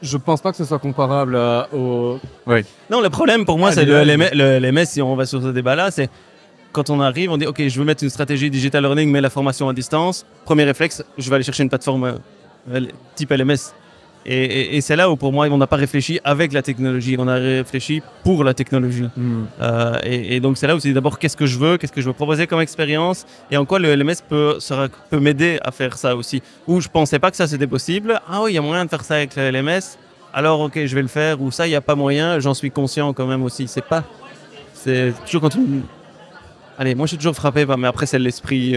Je pense pas que ce soit comparable au... Non, le problème pour moi, c'est le LMS, si on va sur ce débat-là, c'est quand on arrive, on dit ok, je veux mettre une stratégie digital learning, mais la formation à distance. Premier réflexe, je vais aller chercher une plateforme type LMS. Et c'est là où pour moi, on n'a pas réfléchi avec la technologie, on a réfléchi pour la technologie. Et donc c'est là où c'est d'abord qu'est-ce que je veux proposer comme expérience et en quoi le LMS peut m'aider à faire ça aussi. Où je pensais pas que ça c'était possible. Ah oui, il y a moyen de faire ça avec le LMS. Alors ok, je vais le faire. Ou ça, il n'y a pas moyen. J'en suis conscient quand même aussi. C'est toujours quand on... Allez, moi je suis toujours frappé, mais après c'est l'esprit...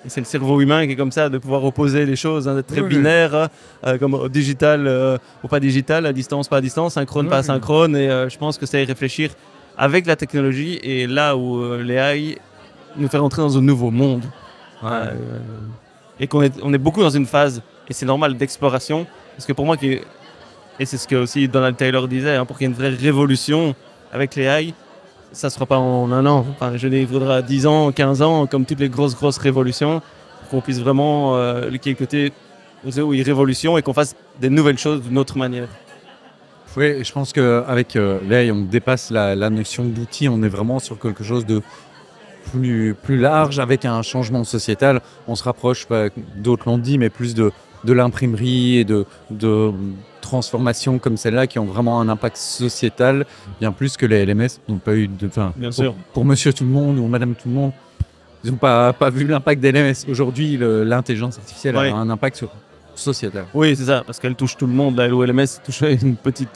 C'est le cerveau humain qui est comme ça, de pouvoir opposer les choses, d'être très binaire, comme digital ou pas digital, à distance, pas à distance, synchrone, pas asynchrone. Et je pense que c'est réfléchir avec la technologie et là où l'AI nous fait rentrer dans un nouveau monde. Et qu'on est beaucoup dans une phase, et c'est normal, d'exploration. Parce que pour moi, et c'est ce que aussi Donald Taylor disait, pour qu'il y ait une vraie révolution avec l'AI, ça ne sera pas en un an. Enfin, il faudra 10 ans, 15 ans, comme toutes les grosses révolutions, pour qu'on puisse vraiment qu'il y ait le côté où il y a révolution et qu'on fasse des nouvelles choses d'une autre manière. Oui, je pense qu'avec l'AI, on dépasse la notion d'outil, on est vraiment sur quelque chose de plus large, avec un changement sociétal. On se rapproche, d'autres l'ont dit, mais plus de l'imprimerie et de transformations comme celle-là qui ont vraiment un impact sociétal, bien plus que les LMS n'ont pas eu de... Bien sûr. Pour monsieur tout le monde ou madame tout le monde, ils n'ont pas vu l'impact des LMS. Aujourd'hui, l'intelligence artificielle a un impact sociétal. Oui, c'est ça, parce qu'elle touche tout le monde. Là, l'OLMS touchait une petite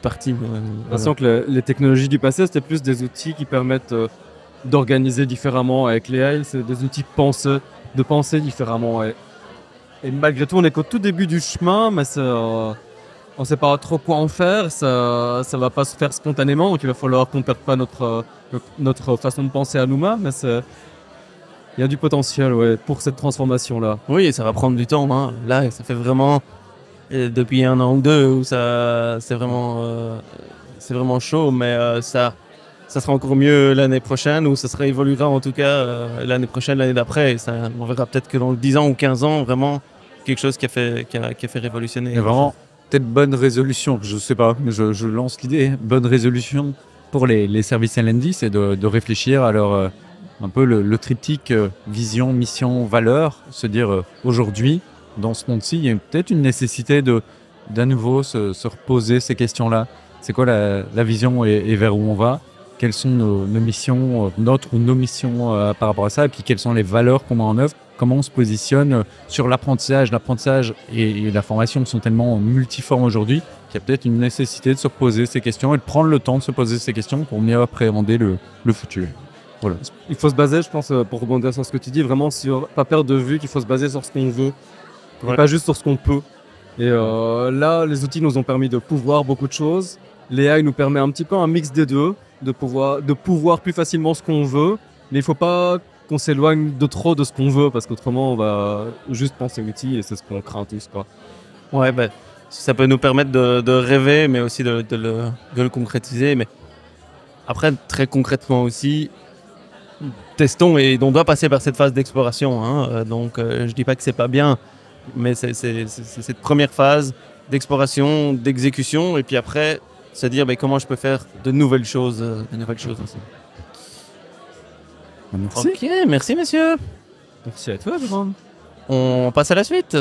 partie. J'ai l'impression que les technologies du passé, c'était plus des outils qui permettent d'organiser différemment. Avec l'AI, c'est des outils de penser différemment. Et malgré tout, on est qu'au tout début du chemin, mais on ne sait pas trop quoi en faire. Ça ne va pas se faire spontanément, donc il va falloir qu'on ne perde pas notre façon de penser à nous-mêmes. Mais il y a du potentiel pour cette transformation-là. Oui, et ça va prendre du temps. Là, ça fait vraiment depuis 1 an ou 2 où c'est vraiment chaud, mais ça sera encore mieux l'année prochaine, ou ça évoluera en tout cas l'année prochaine, l'année d'après. Et on verra peut-être que dans 10 ans ou 15 ans, vraiment quelque chose qui a fait révolutionner. Et vraiment, peut-être bonne résolution, je ne sais pas, mais je lance l'idée. Bonne résolution pour les services L&D, c'est de réfléchir à leur... un peu le triptyque vision, mission, valeur, se dire aujourd'hui, dans ce monde-ci, il y a peut-être une nécessité d'à nouveau se reposer ces questions-là. C'est quoi la vision et vers où on va? Quelles sont nos missions, notre ou nos missions par rapport à ça? Et puis quelles sont les valeurs qu'on met en œuvre? Comment on se positionne sur l'apprentissage? L'apprentissage et la formation sont tellement multiformes aujourd'hui qu'il y a peut-être une nécessité de se reposer ces questions et de prendre le temps de se poser ces questions pour mieux appréhender le futur. Voilà. Il faut se baser, je pense, pour rebondir sur ce que tu dis, vraiment pas perdre de vue qu'il faut se baser sur ce qu'on veut, et pas juste sur ce qu'on peut. Et là, les outils nous ont permis de pouvoir beaucoup de choses. L'AI nous permet un petit peu un mix des deux, de pouvoir plus facilement ce qu'on veut, mais il ne faut pas qu'on s'éloigne de trop de ce qu'on veut, parce qu'autrement, on va juste penser outil et c'est ce qu'on craint tous, quoi. Ouais, ça peut nous permettre de rêver, mais aussi de le concrétiser. Mais après, très concrètement aussi, testons, et on doit passer par cette phase d'exploration. Donc, je dis pas que c'est pas bien, mais c'est cette première phase d'exploration, d'exécution, et puis après, se dire comment je peux faire de nouvelles choses aussi. Merci. Ok, merci monsieur. Merci à toi, Jérôme. On passe à la suite.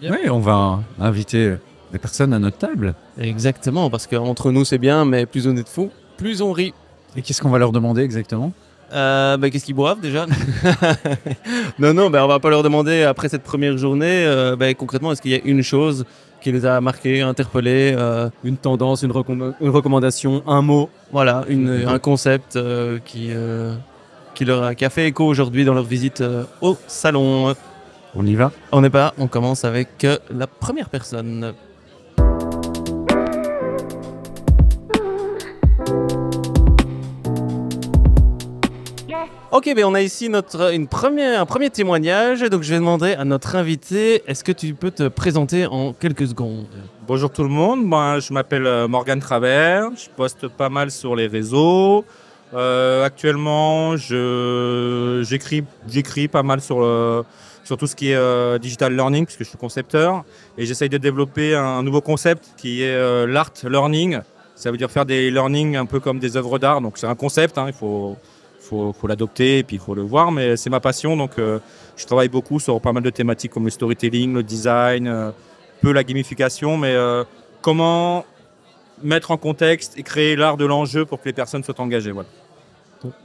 Oui, on va inviter des personnes à notre table. Exactement, parce qu'entre nous c'est bien, mais plus on est de fous, plus on rit. Et qu'est-ce qu'on va leur demander exactement? Qu'est-ce qu'ils boivent déjà? Non, on va pas leur demander après cette première journée. Concrètement, est-ce qu'il y a une chose qui les a marqués, interpellés, une tendance, une recommandation, un mot? Voilà, un concept qui a fait écho aujourd'hui dans leur visite au salon. On y va? On commence avec la première personne. Ok, on a ici un premier témoignage, donc je vais demander à notre invité, est-ce que tu peux te présenter en quelques secondes? Bonjour tout le monde, moi je m'appelle Morgan Travers, je poste pas mal sur les réseaux, Actuellement, j'écris pas mal sur tout ce qui est digital learning, puisque je suis concepteur. Et j'essaye de développer un nouveau concept qui est l'art learning. Ça veut dire faire des learning un peu comme des œuvres d'art. Donc c'est un concept, il faut l'adopter et puis il faut le voir. Mais c'est ma passion, donc je travaille beaucoup sur pas mal de thématiques comme le storytelling, le design, peu la gamification. Mais comment mettre en contexte et créer l'art de l'enjeu pour que les personnes soient engagées. Voilà.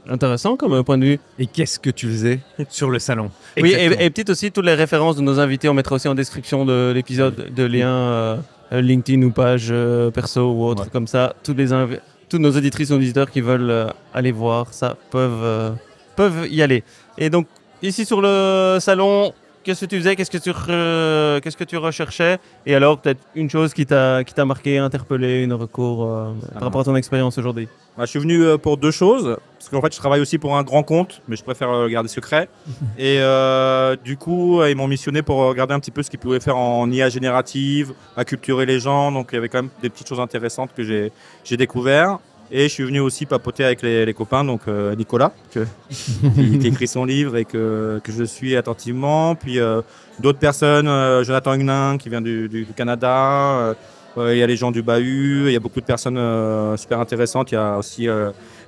Intéressant comme point de vue. Et qu'est-ce que tu faisais sur le salon? Oui, et peut-être aussi toutes les références de nos invités, on mettra aussi en description de l'épisode de liens LinkedIn ou page perso ou autre comme ça. Toutes nos auditrices et auditeurs qui veulent aller voir ça peuvent y aller. Et donc ici sur le salon, qu'est-ce que tu faisais, qu'est-ce que tu recherchais? Et alors peut-être une chose qui t'a marqué, interpellé, une recours par rapport à ton expérience aujourd'hui? Je suis venu pour deux choses, parce qu'en fait je travaille aussi pour un grand compte, mais je préfère le garder secret. Et du coup, ils m'ont missionné pour regarder un petit peu ce qu'ils pouvaient faire en IA générative, acculturer les gens. Donc il y avait quand même des petites choses intéressantes que j'ai découvert. Et je suis venu aussi papoter avec les copains, donc Nicolas, qui écrit son livre et que je suis attentivement. Puis d'autres personnes, Jonathan Huguenin qui vient du Canada. Il y a les gens du Bahut, il y a beaucoup de personnes super intéressantes. Il y a aussi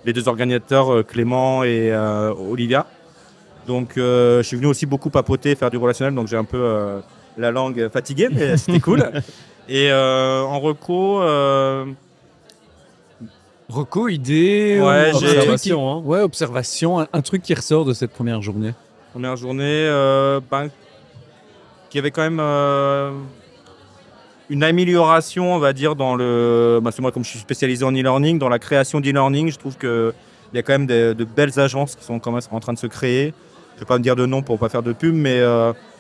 les deux organisateurs, Clément et Olivia. Donc je suis venu aussi beaucoup papoter, faire du relationnel, donc j'ai un peu la langue fatiguée, mais c'était cool. Et en reco... Reco, idée, observation. observation, un truc qui ressort de cette première journée. Première journée, qui avait quand même une amélioration, on va dire, dans le... c'est moi, comme je suis spécialisé en e-learning, dans la création d'e-learning, je trouve qu'il y a quand même de belles agences qui sont quand même en train de se créer. Je ne vais pas me dire de nom pour ne pas faire de pub, mais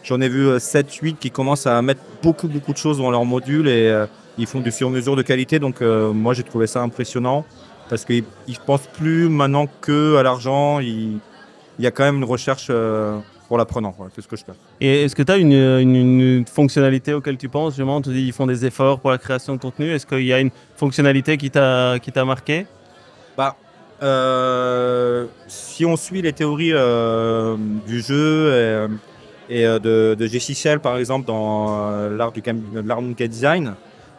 j'en ai vu 7-8 qui commencent à mettre beaucoup de choses dans leurs modules et ils font du sur-mesure de qualité. Donc moi, j'ai trouvé ça impressionnant parce qu'ils ne pensent plus maintenant qu'à l'argent. Il y a quand même une recherche pour l'apprenant. Voilà, c'est ce que je fais. Et est-ce que tu as une fonctionnalité auquel tu penses? Justement, tu dis qu'ils font des efforts pour la création de contenu. Est-ce qu'il y a une fonctionnalité qui t'a marqué? Si on suit les théories du jeu et de G6L, par exemple, dans l'art du design,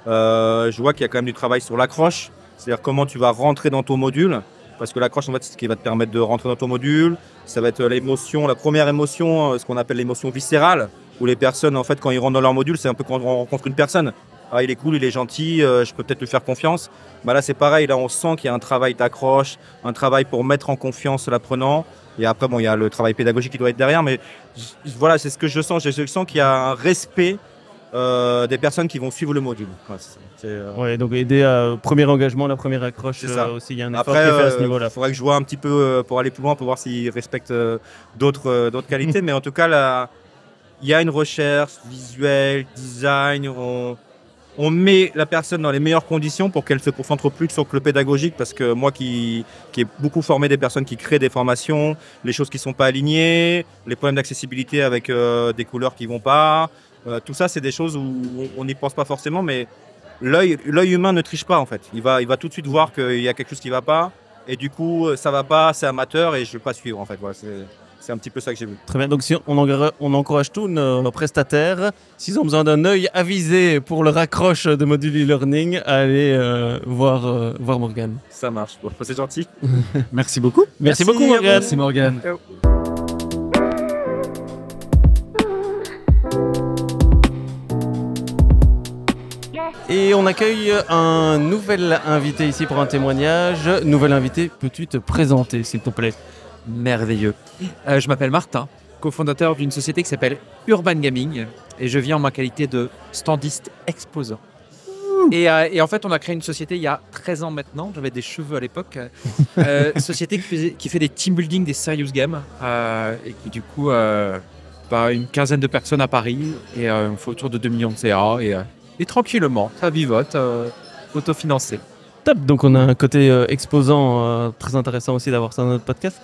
je vois qu'il y a quand même du travail sur l'accroche. C'est-à-dire comment tu vas rentrer dans ton module. Parce que l'accroche, en fait, c'est ce qui va te permettre de rentrer dans ton module. Ça va être l'émotion, la première émotion, ce qu'on appelle l'émotion viscérale, où les personnes, en fait, quand ils rentrent dans leur module, c'est un peu quand on rencontre une personne. Ah, il est cool, il est gentil, je peux peut-être lui faire confiance. Là, c'est pareil, là, on sent qu'il y a un travail d'accroche, un travail pour mettre en confiance l'apprenant. Et après, il y a le travail pédagogique qui doit être derrière. Mais voilà, c'est ce que je sens. Je sens qu'il y a un respect des personnes qui vont suivre le module. Donc aider à premier engagement, la première accroche aussi, il y a un effort qui est fait à ce niveau-là. Il faudrait que je vois un petit peu pour aller plus loin, pour voir s'ils respectent d'autres qualités. Mais en tout cas, il y a une recherche visuelle, design. On met la personne dans les meilleures conditions pour qu'elle se concentre plus sur le pédagogique, parce que moi qui ai beaucoup formé des personnes qui créent des formations, les choses qui ne sont pas alignées, les problèmes d'accessibilité avec des couleurs qui ne vont pas, tout ça c'est des choses où on n'y pense pas forcément, mais l'œil humain ne triche pas en fait. Il va tout de suite voir qu'il y a quelque chose qui ne va pas, et du coup ça ne va pas, c'est amateur et je ne vais pas suivre en fait. Voilà, c'est un petit peu ça que j'ai vu. Très bien, donc si on encourage tous nos prestataires, s'ils ont besoin d'un œil avisé pour le raccroche de module e-learning, à aller voir Morgane. Ça marche, c'est gentil. Merci beaucoup. Merci beaucoup Morgane. Merci Morgane. Et on accueille un nouvel invité ici pour un témoignage. Nouvel invité, peux-tu te présenter s'il te plaît? Merveilleux. Je m'appelle Martin, cofondateur d'une société qui s'appelle Urban Gaming et je viens en ma qualité de standiste exposant. Et en fait, on a créé une société il y a 13 ans maintenant, j'avais des cheveux à l'époque, société qui fait des team building, des serious games et qui du coup, une quinzaine de personnes à Paris et on fait autour de 2 millions de CA et tranquillement, ça vivote, autofinancé. Top, donc on a un côté exposant très intéressant aussi d'avoir ça dans notre podcast.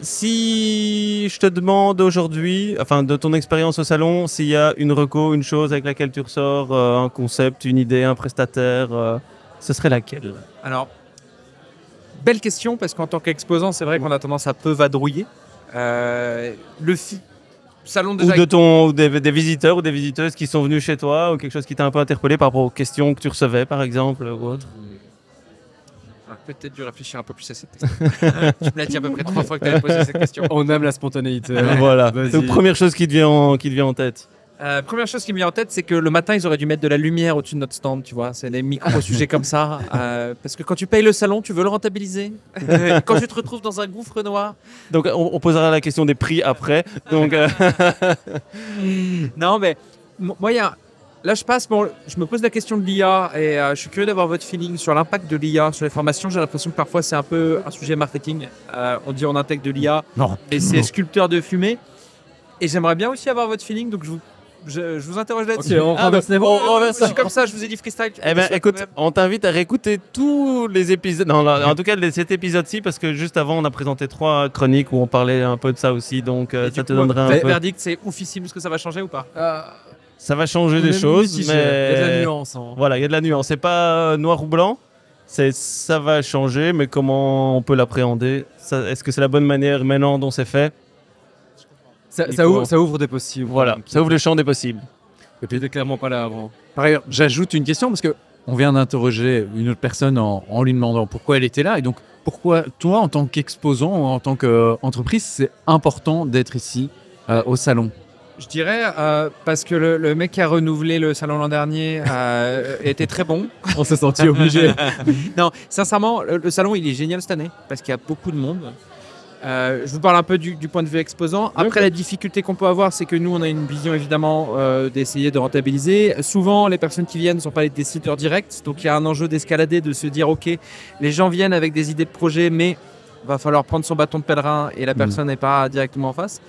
Si je te demande aujourd'hui, de ton expérience au salon, s'il y a une reco, une chose avec laquelle tu ressors, un concept, une idée, un prestataire, ce serait laquelle? Alors, belle question, parce qu'en tant qu'exposant, c'est vrai qu'on a tendance à peu vadrouiller. Salon déjà... Ou des visiteurs ou des visiteuses qui sont venus chez toi, ou quelque chose qui t'a un peu interpellé par rapport aux questions que tu recevais, par exemple, ou autre. Peut-être dû réfléchir un peu plus à cette question. Tu me l'as dit à peu près 3 fois que tu avais posé cette question. On aime la spontanéité. Voilà. Vas-y. Donc, première chose qui te vient en tête. Première chose qui me vient en tête, c'est que le matin, ils auraient dû mettre de la lumière au-dessus de notre stand, tu vois. C'est des micro-sujets comme ça. Parce que quand tu payes le salon, tu veux le rentabiliser. Quand tu te retrouves dans un gouffre noir. Donc, on posera la question des prix après. Donc, Non, mais moi, là, je me pose la question de l'IA et je suis curieux d'avoir votre feeling sur l'impact de l'IA sur les formations. J'ai l'impression que parfois, c'est un peu un sujet marketing. On dit on intègre de l'IA, mais c'est sculpteur de fumée. Et j'aimerais bien aussi avoir votre feeling, donc je vous interroge là-dessus. Ok, on renverse les mots. Je suis comme ça, je vous ai dit freestyle. eh ben, écoute, on t'invite à réécouter tous les épisodes. Non, en tout cas, cet épisode-ci, parce que juste avant, on a présenté 3 chroniques où on parlait un peu de ça aussi. Donc, ça te donnera un peu. Verdict, c'est oufissime. Est-ce que ça va changer ou pas? Ça va changer des choses, mais il y a de la nuance. Hein. Voilà, il y a de la nuance. C'est pas noir ou blanc. Ça va changer, mais comment on peut l'appréhender? Est-ce que c'est la bonne manière maintenant dont c'est fait? Ça ouvre des possibles. Voilà, ça ouvre le champ des possibles. Et puis, t'es clairement pas là avant. Par ailleurs, j'ajoute une question parce que on vient d'interroger une autre personne en lui demandant pourquoi elle était là. Et donc, pourquoi toi, en tant qu'exposant ou en tant qu'entreprise, c'est important d'être ici au salon? Je dirais parce que le mec qui a renouvelé le salon l'an dernier était très bon. On s'est senti obligé. Non, sincèrement, le salon, il est génial cette année parce qu'il y a beaucoup de monde. Je vous parle un peu du point de vue exposant. Après, la difficulté qu'on peut avoir, c'est que nous, on a une vision évidemment d'essayer de rentabiliser. Souvent, les personnes qui viennent ne sont pas des décideurs directs. Donc, il y a un enjeu d'escalader, de se dire, OK, les gens viennent avec des idées de projet, mais il va falloir prendre son bâton de pèlerin et la personne n'est pas directement en face.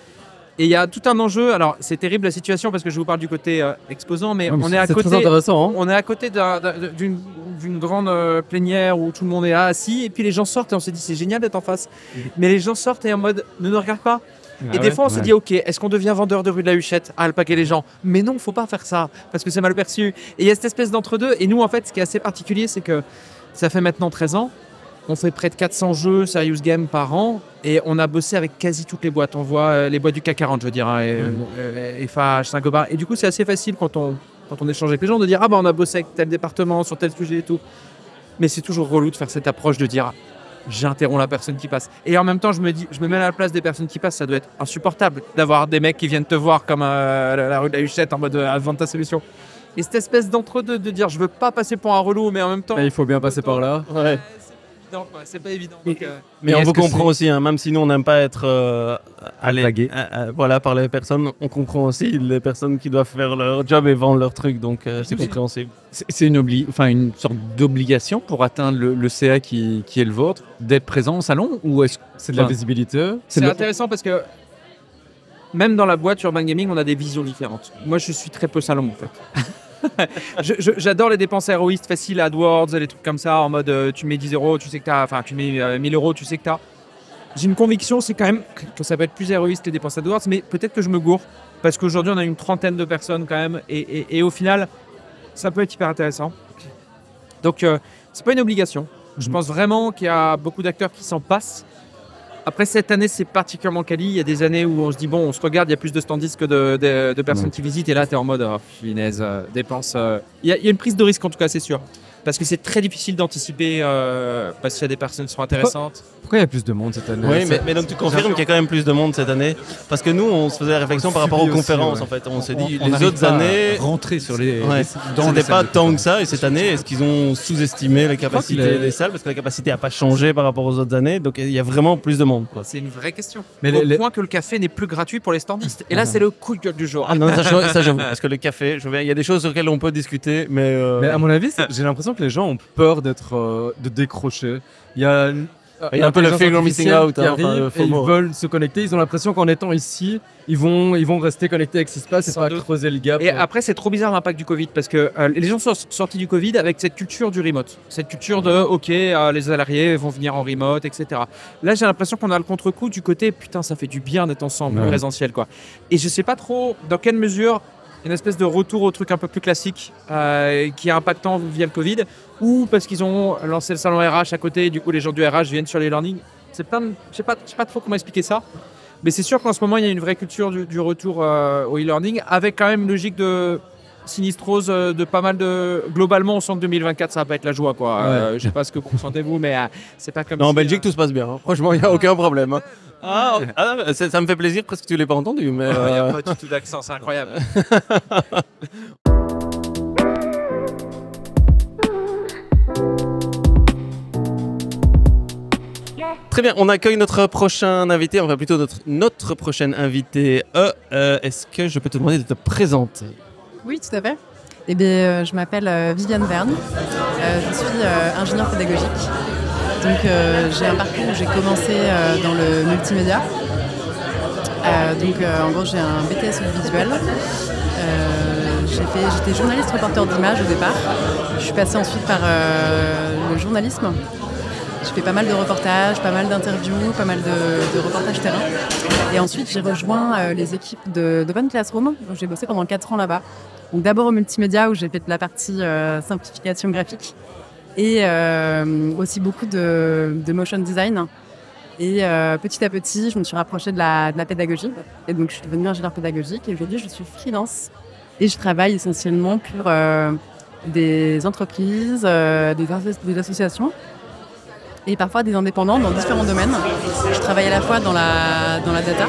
Et il y a tout un enjeu. Alors, c'est terrible la situation parce que je vous parle du côté exposant, mais on est à côté. C'est très intéressant. Hein. On est à côté d'une grande plénière où tout le monde est là assis et puis les gens sortent et on se dit c'est génial d'être en face. Mais les gens sortent et en mode ne nous regarde pas. Et des fois on se dit ok, est-ce qu'on devient vendeur de rue de la Huchette à alpaguer les gens? Mais non, faut pas faire ça parce que c'est mal perçu. Et il y a cette espèce d'entre-deux. Et nous en fait, ce qui est assez particulier, c'est que ça fait maintenant 13 ans. On fait près de 400 jeux Serious Game par an et on a bossé avec quasi toutes les boîtes. On voit les boîtes du CAC 40, je veux dire, hein, FH, Saint-Gobain. Et du coup, c'est assez facile quand on échange avec les gens de dire « Ah bah on a bossé avec tel département sur tel sujet et tout ». Mais c'est toujours relou de faire cette approche de dire « J'interromps la personne qui passe ». Et en même temps, je me mets à la place des personnes qui passent. Ça doit être insupportable d'avoir des mecs qui viennent te voir comme la rue de la Huchette en mode « Vendre ta solution ». Et cette espèce d'entre-deux de dire « Je veux pas passer pour un relou, mais en même temps… » Il faut bien passer par là. Ouais. Non, c'est pas évident. Donc, mais on vous comprend aussi, hein, même si nous on n'aime pas être Alpagué. voilà, par les personnes, on comprend aussi les personnes qui doivent faire leur job et vendre leur truc, donc c'est compréhensible. C'est une sorte d'obligation pour atteindre le CA qui est le vôtre, d'être présent au salon ou est-ce que c'est de la visibilité? C'est intéressant parce que même dans la boîte Urban Gaming, on a des visions différentes. Moi, je suis très peu salon en fait. J'adore les dépenses héroïstes faciles, AdWords, les trucs comme ça, en mode tu mets 10 euros, tu sais que t'as, enfin tu mets 1000 euros, tu sais que t'as. J'ai une conviction, c'est quand même que ça peut être plus héroïste les dépenses AdWords, mais peut-être que je me gourre, parce qu'aujourd'hui on a une trentaine de personnes quand même, et au final, ça peut être hyper intéressant. Donc c'est pas une obligation. Je pense vraiment qu'il y a beaucoup d'acteurs qui s'en passent. Après, cette année, c'est particulièrement quali. Il y a des années où on se dit, bon, on se regarde, il y a plus de standistes que de personnes qui visitent. Et là, tu es en mode, oh, finesse, dépense. Il y a une prise de risque, en tout cas, c'est sûr. Parce que c'est très difficile d'anticiper parce qu'il y a des personnes qui sont intéressantes. Pourquoi il y a plus de monde cette année? Oui, mais donc tu confirmes qu'il y a quand même plus de monde cette année? Parce que nous, on se faisait la réflexion par rapport aux conférences, en fait. On s'est dit, les autres années… rentrer sur les… C'était pas tant que ça. Et cette année, est-ce qu'ils ont sous-estimé la capacité des salles? Parce que la capacité n'a pas changé par rapport aux autres années. Donc il y a vraiment plus de monde, quoi. C'est une vraie question. Mais au point que le café n'est plus gratuit pour les standistes. Et là, c'est le coup de gueule du jour. Ah non, ça j'avoue. Parce que le café, il y a des choses sur lesquelles on peut discuter, mais à mon avis, j'ai l'impression que les gens ont peur de décrocher. Il y a un peu le fear of missing out qui arrive et ils veulent se connecter. Ils ont l'impression qu'en étant ici, ils vont rester connectés avec ce qui se passe et ça va creuser le gap. Et après, c'est trop bizarre l'impact du Covid parce que les gens sont sortis du Covid avec cette culture du remote. Cette culture de OK, les salariés vont venir en remote, etc. Là, j'ai l'impression qu'on a le contre-coup du côté putain, ça fait du bien d'être ensemble, présentiel, quoi. Et je sais pas trop dans quelle mesure une espèce de retour au truc un peu plus classique qui est impactant via le Covid, ou parce qu'ils ont lancé le salon RH à côté et du coup les gens du RH viennent sur l'e-learning. Je sais pas trop comment expliquer ça, mais c'est sûr qu'en ce moment il y a une vraie culture du retour au e-learning avec quand même une logique de sinistrose de pas mal de... Globalement, on sent que 2024, ça va pas être la joie, quoi. Ouais. Je sais pas ce que vous ressentez vous, mais c'est pas comme Non, en si, Belgique, tout se passe bien. Hein. Franchement, il n'y a aucun problème. Hein. Ça me fait plaisir, presque tu l'as pas entendu. Mais il n'y a pas du tout d'accent, c'est incroyable. Très bien, on accueille notre prochain invité, enfin plutôt notre prochaine invité. Est-ce que je peux te demander de te présenter? Oui, tout à fait. Eh bien, je m'appelle Viviane Verne. Je suis ingénieure pédagogique. Donc, j'ai un parcours où j'ai commencé dans le multimédia. En gros, j'ai un BTS audiovisuel. J'étais journaliste reporter d'image au départ. Je suis passée ensuite par le journalisme. J'ai fait pas mal de reportages, pas mal d'interviews, pas mal de reportages terrain. Et ensuite, j'ai rejoint les équipes d'Open Classroom. Donc, j'ai bossé pendant 4 ans là-bas. Donc, d'abord au multimédia où j'ai fait de la partie simplification graphique et aussi beaucoup de motion design. Et petit à petit, je me suis rapprochée de la pédagogie. Et donc, je suis devenue ingénieure pédagogique. Et aujourd'hui, je suis freelance. Et je travaille essentiellement pour des entreprises, des associations et parfois des indépendants dans différents domaines. Je travaille à la fois dans la data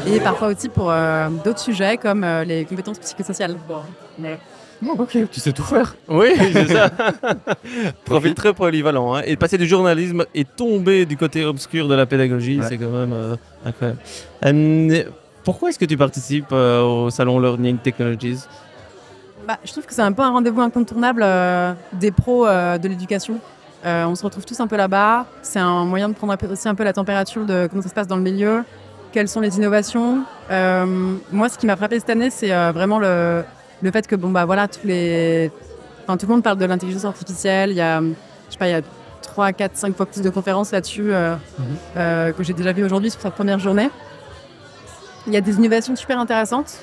et parfois aussi pour d'autres sujets comme les compétences psychosociales. Ok, tu sais tout faire. Oui, c'est ça. Profil très polyvalent. Hein. Et passer du journalisme et tomber du côté obscur de la pédagogie, c'est quand même incroyable. Pourquoi est-ce que tu participes au salon Learning Technologies? Je trouve que c'est un peu un rendez-vous incontournable des pros de l'éducation. On se retrouve tous un peu là-bas. C'est un moyen de prendre aussi un peu la température de comment ça se passe dans le milieu, quelles sont les innovations. Moi, ce qui m'a frappé cette année, c'est vraiment le fait que tout le monde parle de l'intelligence artificielle. Il y a 3, 4, 5 fois plus de conférences là-dessus que j'ai déjà vu aujourd'hui sur sa première journée. Il y a des innovations super intéressantes.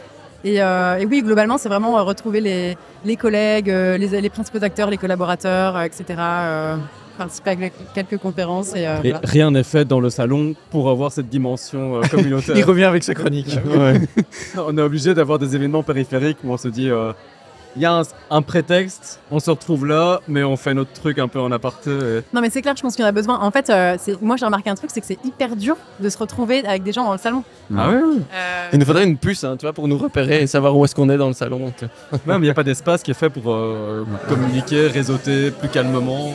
Et oui, globalement, c'est vraiment retrouver les collègues, les principaux acteurs, les collaborateurs, etc. Participer à quelques conférences. Et voilà. Rien n'est fait dans le salon pour avoir cette dimension communautaire. Il revient avec sa chronique. Ouais. On est obligé d'avoir des événements périphériques où on se dit il y a un prétexte, on se retrouve là, mais on fait notre truc un peu en aparté. Non, mais c'est clair, je pense qu'il y en a besoin. En fait, moi j'ai remarqué un truc, c'est que c'est hyper dur de se retrouver avec des gens dans le salon. Ah ouais. Il nous faudrait une puce, tu vois, pour nous repérer et savoir où est-ce qu'on est dans le salon. Ouais, mais il n'y a pas d'espace qui est fait pour communiquer, réseauter plus calmement.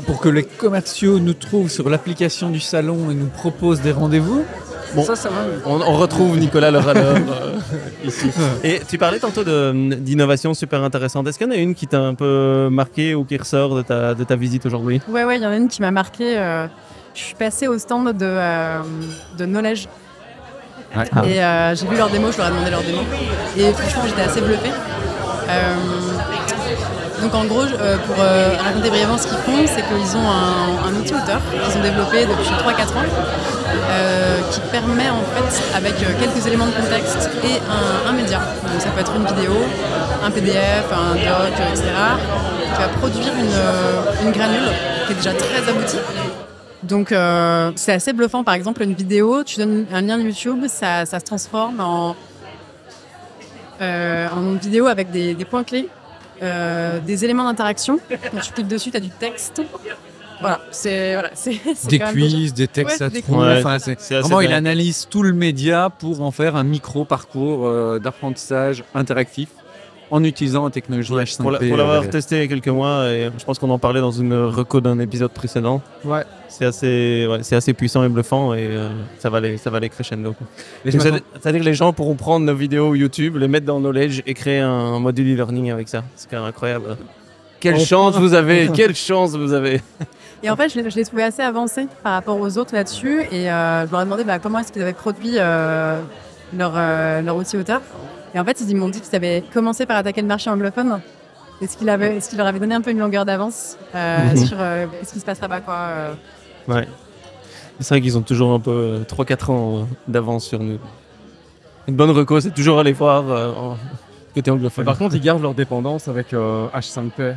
Pour que les commerciaux nous trouvent sur l'application du salon et nous proposent des rendez-vous. Bon, ça va. On retrouve Nicolas Leraleur ici. Et tu parlais tantôt d'innovation super intéressante. Est-ce qu'il y en a une qui t'a un peu marqué ou qui ressort de ta visite aujourd'hui? Ouais, il y en a une qui m'a marqué. Je suis passée au stand de Knowledge. Ouais. Et j'ai vu leur démo, je leur ai demandé leur démo. Et franchement, j'étais assez bluffée. Donc en gros, pour raconter brièvement ce qu'ils font, c'est qu'ils ont un outil auteur qu'ils ont développé depuis 3-4 ans qui permet en fait, avec quelques éléments de contexte et un média, donc ça peut être une vidéo, un PDF, un doc, etc., qui va produire une granule qui est déjà très aboutie. Donc c'est assez bluffant. Par exemple, une vidéo, tu donnes un lien YouTube, ça se transforme en une vidéo avec des points clés. Des éléments d'interaction. Quand tu cliques dessus, tu as du texte. Voilà, c'est des quiz, des textes à trouver. Ouais, enfin, vraiment, il analyse tout le média pour en faire un micro-parcours d'apprentissage interactif en utilisant la technologie H5P. Pour l'avoir testé il y a quelques mois, et je pense qu'on en parlait dans une reco d'un épisode précédent. Ouais. C'est assez puissant et bluffant et ça va aller crescendo. C'est-à-dire que les gens pourront prendre nos vidéos YouTube, les mettre dans Knowledge et créer un module e-learning avec ça. C'est quand même incroyable. Quelle chance vous avez! Quelle chance vous avez! Et en fait, je l'ai trouvé assez avancé par rapport aux autres là-dessus. Et je leur ai demandé comment est-ce qu'ils avaient produit leur outil auteur. Et en fait, ils m'ont dit qu'ils avaient commencé par attaquer le marché anglophone. Est-ce qu'il leur avait donné un peu une longueur d'avance sur ce qui se passe là-bas, quoi. Ouais. C'est vrai qu'ils ont toujours un peu 3-4 ans d'avance sur nous. Une bonne reco, c'est toujours aller voir côté anglophone. Par contre, ils gardent leur dépendance avec H5P.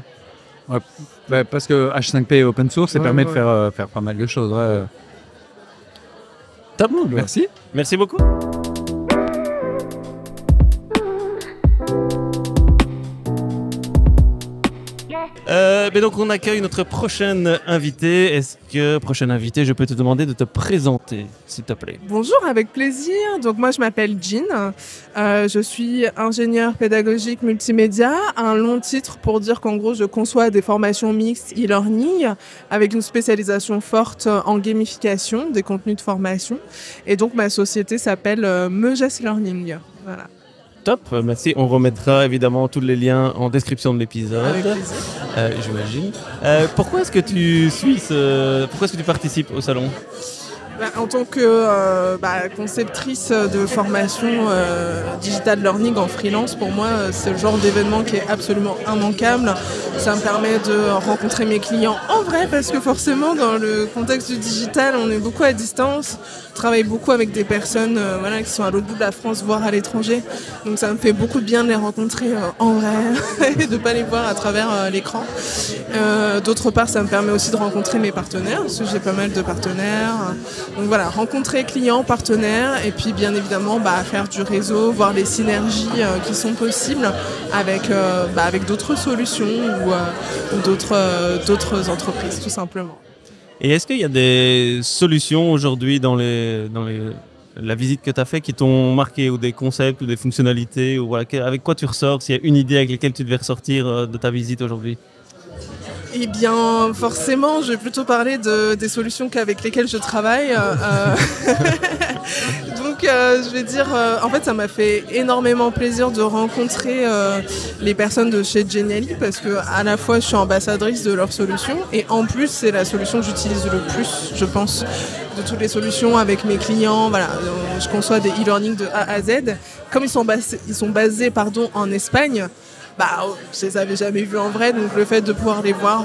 Parce que H5P est open source et Ouais, permet ouais. de faire pas mal de choses. Ouais. Top. Merci. Merci beaucoup. Mais donc on accueille notre prochaine invitée. Prochaine invitée, je peux te demander de te présenter, s'il te plaît. Bonjour, avec plaisir. Donc moi je m'appelle Jean, je suis ingénieure pédagogique multimédia, un long titre pour dire qu'en gros je conçois des formations mixtes e-learning avec une spécialisation forte en gamification des contenus de formation. Et donc ma société s'appelle Meges Learning. Voilà. Top, merci. On remettra évidemment tous les liens en description de l'épisode. Avec plaisir. J'imagine. Pourquoi est-ce que pourquoi est-ce que tu participes au salon? En tant que conceptrice de formation digital learning en freelance, pour moi, c'est le genre d'événement qui est absolument immanquable. Ça me permet de rencontrer mes clients en vrai, parce que forcément, dans le contexte du digital, on est beaucoup à distance. Je travaille beaucoup avec des personnes qui sont à l'autre bout de la France, voire à l'étranger. Donc ça me fait beaucoup de bien de les rencontrer en vrai et de ne pas les voir à travers l'écran. D'autre part, ça me permet aussi de rencontrer mes partenaires, parce que j'ai pas mal de partenaires. Donc voilà, rencontrer clients, partenaires, et puis bien évidemment faire du réseau, voir les synergies qui sont possibles avec d'autres solutions ou d'autres entreprises, tout simplement. Et est-ce qu'il y a des solutions aujourd'hui dans la visite que tu as fait qui t'ont marqué, ou des concepts ou des fonctionnalités, ou voilà, avec quoi tu ressors, s'il y a une idée avec laquelle tu devais ressortir de ta visite aujourd'hui? Eh bien, forcément, je vais plutôt parler des solutions avec lesquelles je travaille. Donc, je vais dire, en fait, ça m'a fait énormément plaisir de rencontrer les personnes de chez Genially, parce que à la fois, je suis ambassadrice de leur solution, et en plus, c'est la solution que j'utilise le plus, je pense, de toutes les solutions avec mes clients. Voilà, je conçois des e-learning de A à Z. Comme ils sont basés en Espagne. Je les avais jamais vus en vrai, donc le fait de pouvoir les voir,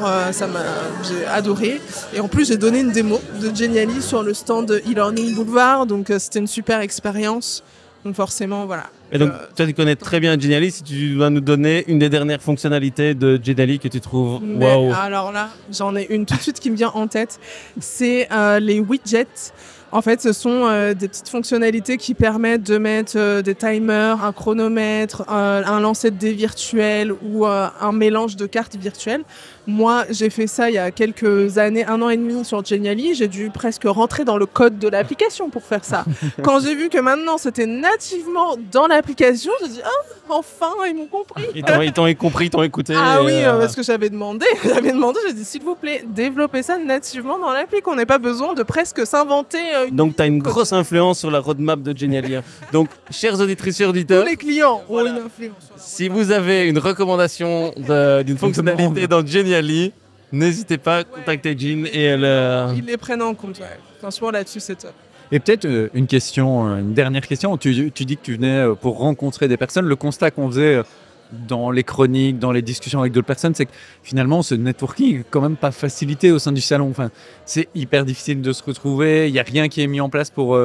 j'ai adoré. Et en plus, j'ai donné une démo de Genially sur le stand e-learning Boulevard, donc c'était une super expérience. Donc forcément, voilà. Et donc, toi, tu connais très bien Genially. Si tu dois nous donner une des dernières fonctionnalités de Genially que tu trouves waouh. Alors là, j'en ai une tout de suite qui me vient en tête. C'est les widgets. En fait, ce sont des petites fonctionnalités qui permettent de mettre des timers, un chronomètre, un lancer de dés virtuel ou un mélange de cartes virtuelles. Moi, j'ai fait ça il y a quelques années, 1 an et demi sur Genially. J'ai dû presque rentrer dans le code de l'application pour faire ça. Quand j'ai vu que maintenant c'était nativement dans l'application, j'ai dit « Oh, enfin, ils m'ont compris !» Ils t'ont compris, ils t'ont écouté. Ah oui, parce que j'avais demandé, j'ai dit « S'il vous plaît, développez ça nativement dans l'appli, qu'on n'ait pas besoin de presque s'inventer une... » Donc, tu as une grosse influence sur la roadmap de Genially. Donc, chers auditrices et auditeurs, tous les clients ont une influence. Si vous avez une recommandation d'une fonctionnalité dans Genially, n'hésitez pas à contacter Jean et elle... Ils les prennent en compte, ouais. Franchement, là-dessus, c'est top. Et peut-être une dernière question. Tu dis que tu venais pour rencontrer des personnes. Le constat qu'on faisait dans les chroniques, dans les discussions avec d'autres personnes, c'est que finalement, ce networking n'est quand même pas facilité au sein du salon. Enfin, c'est hyper difficile de se retrouver. Il n'y a rien qui est mis en place pour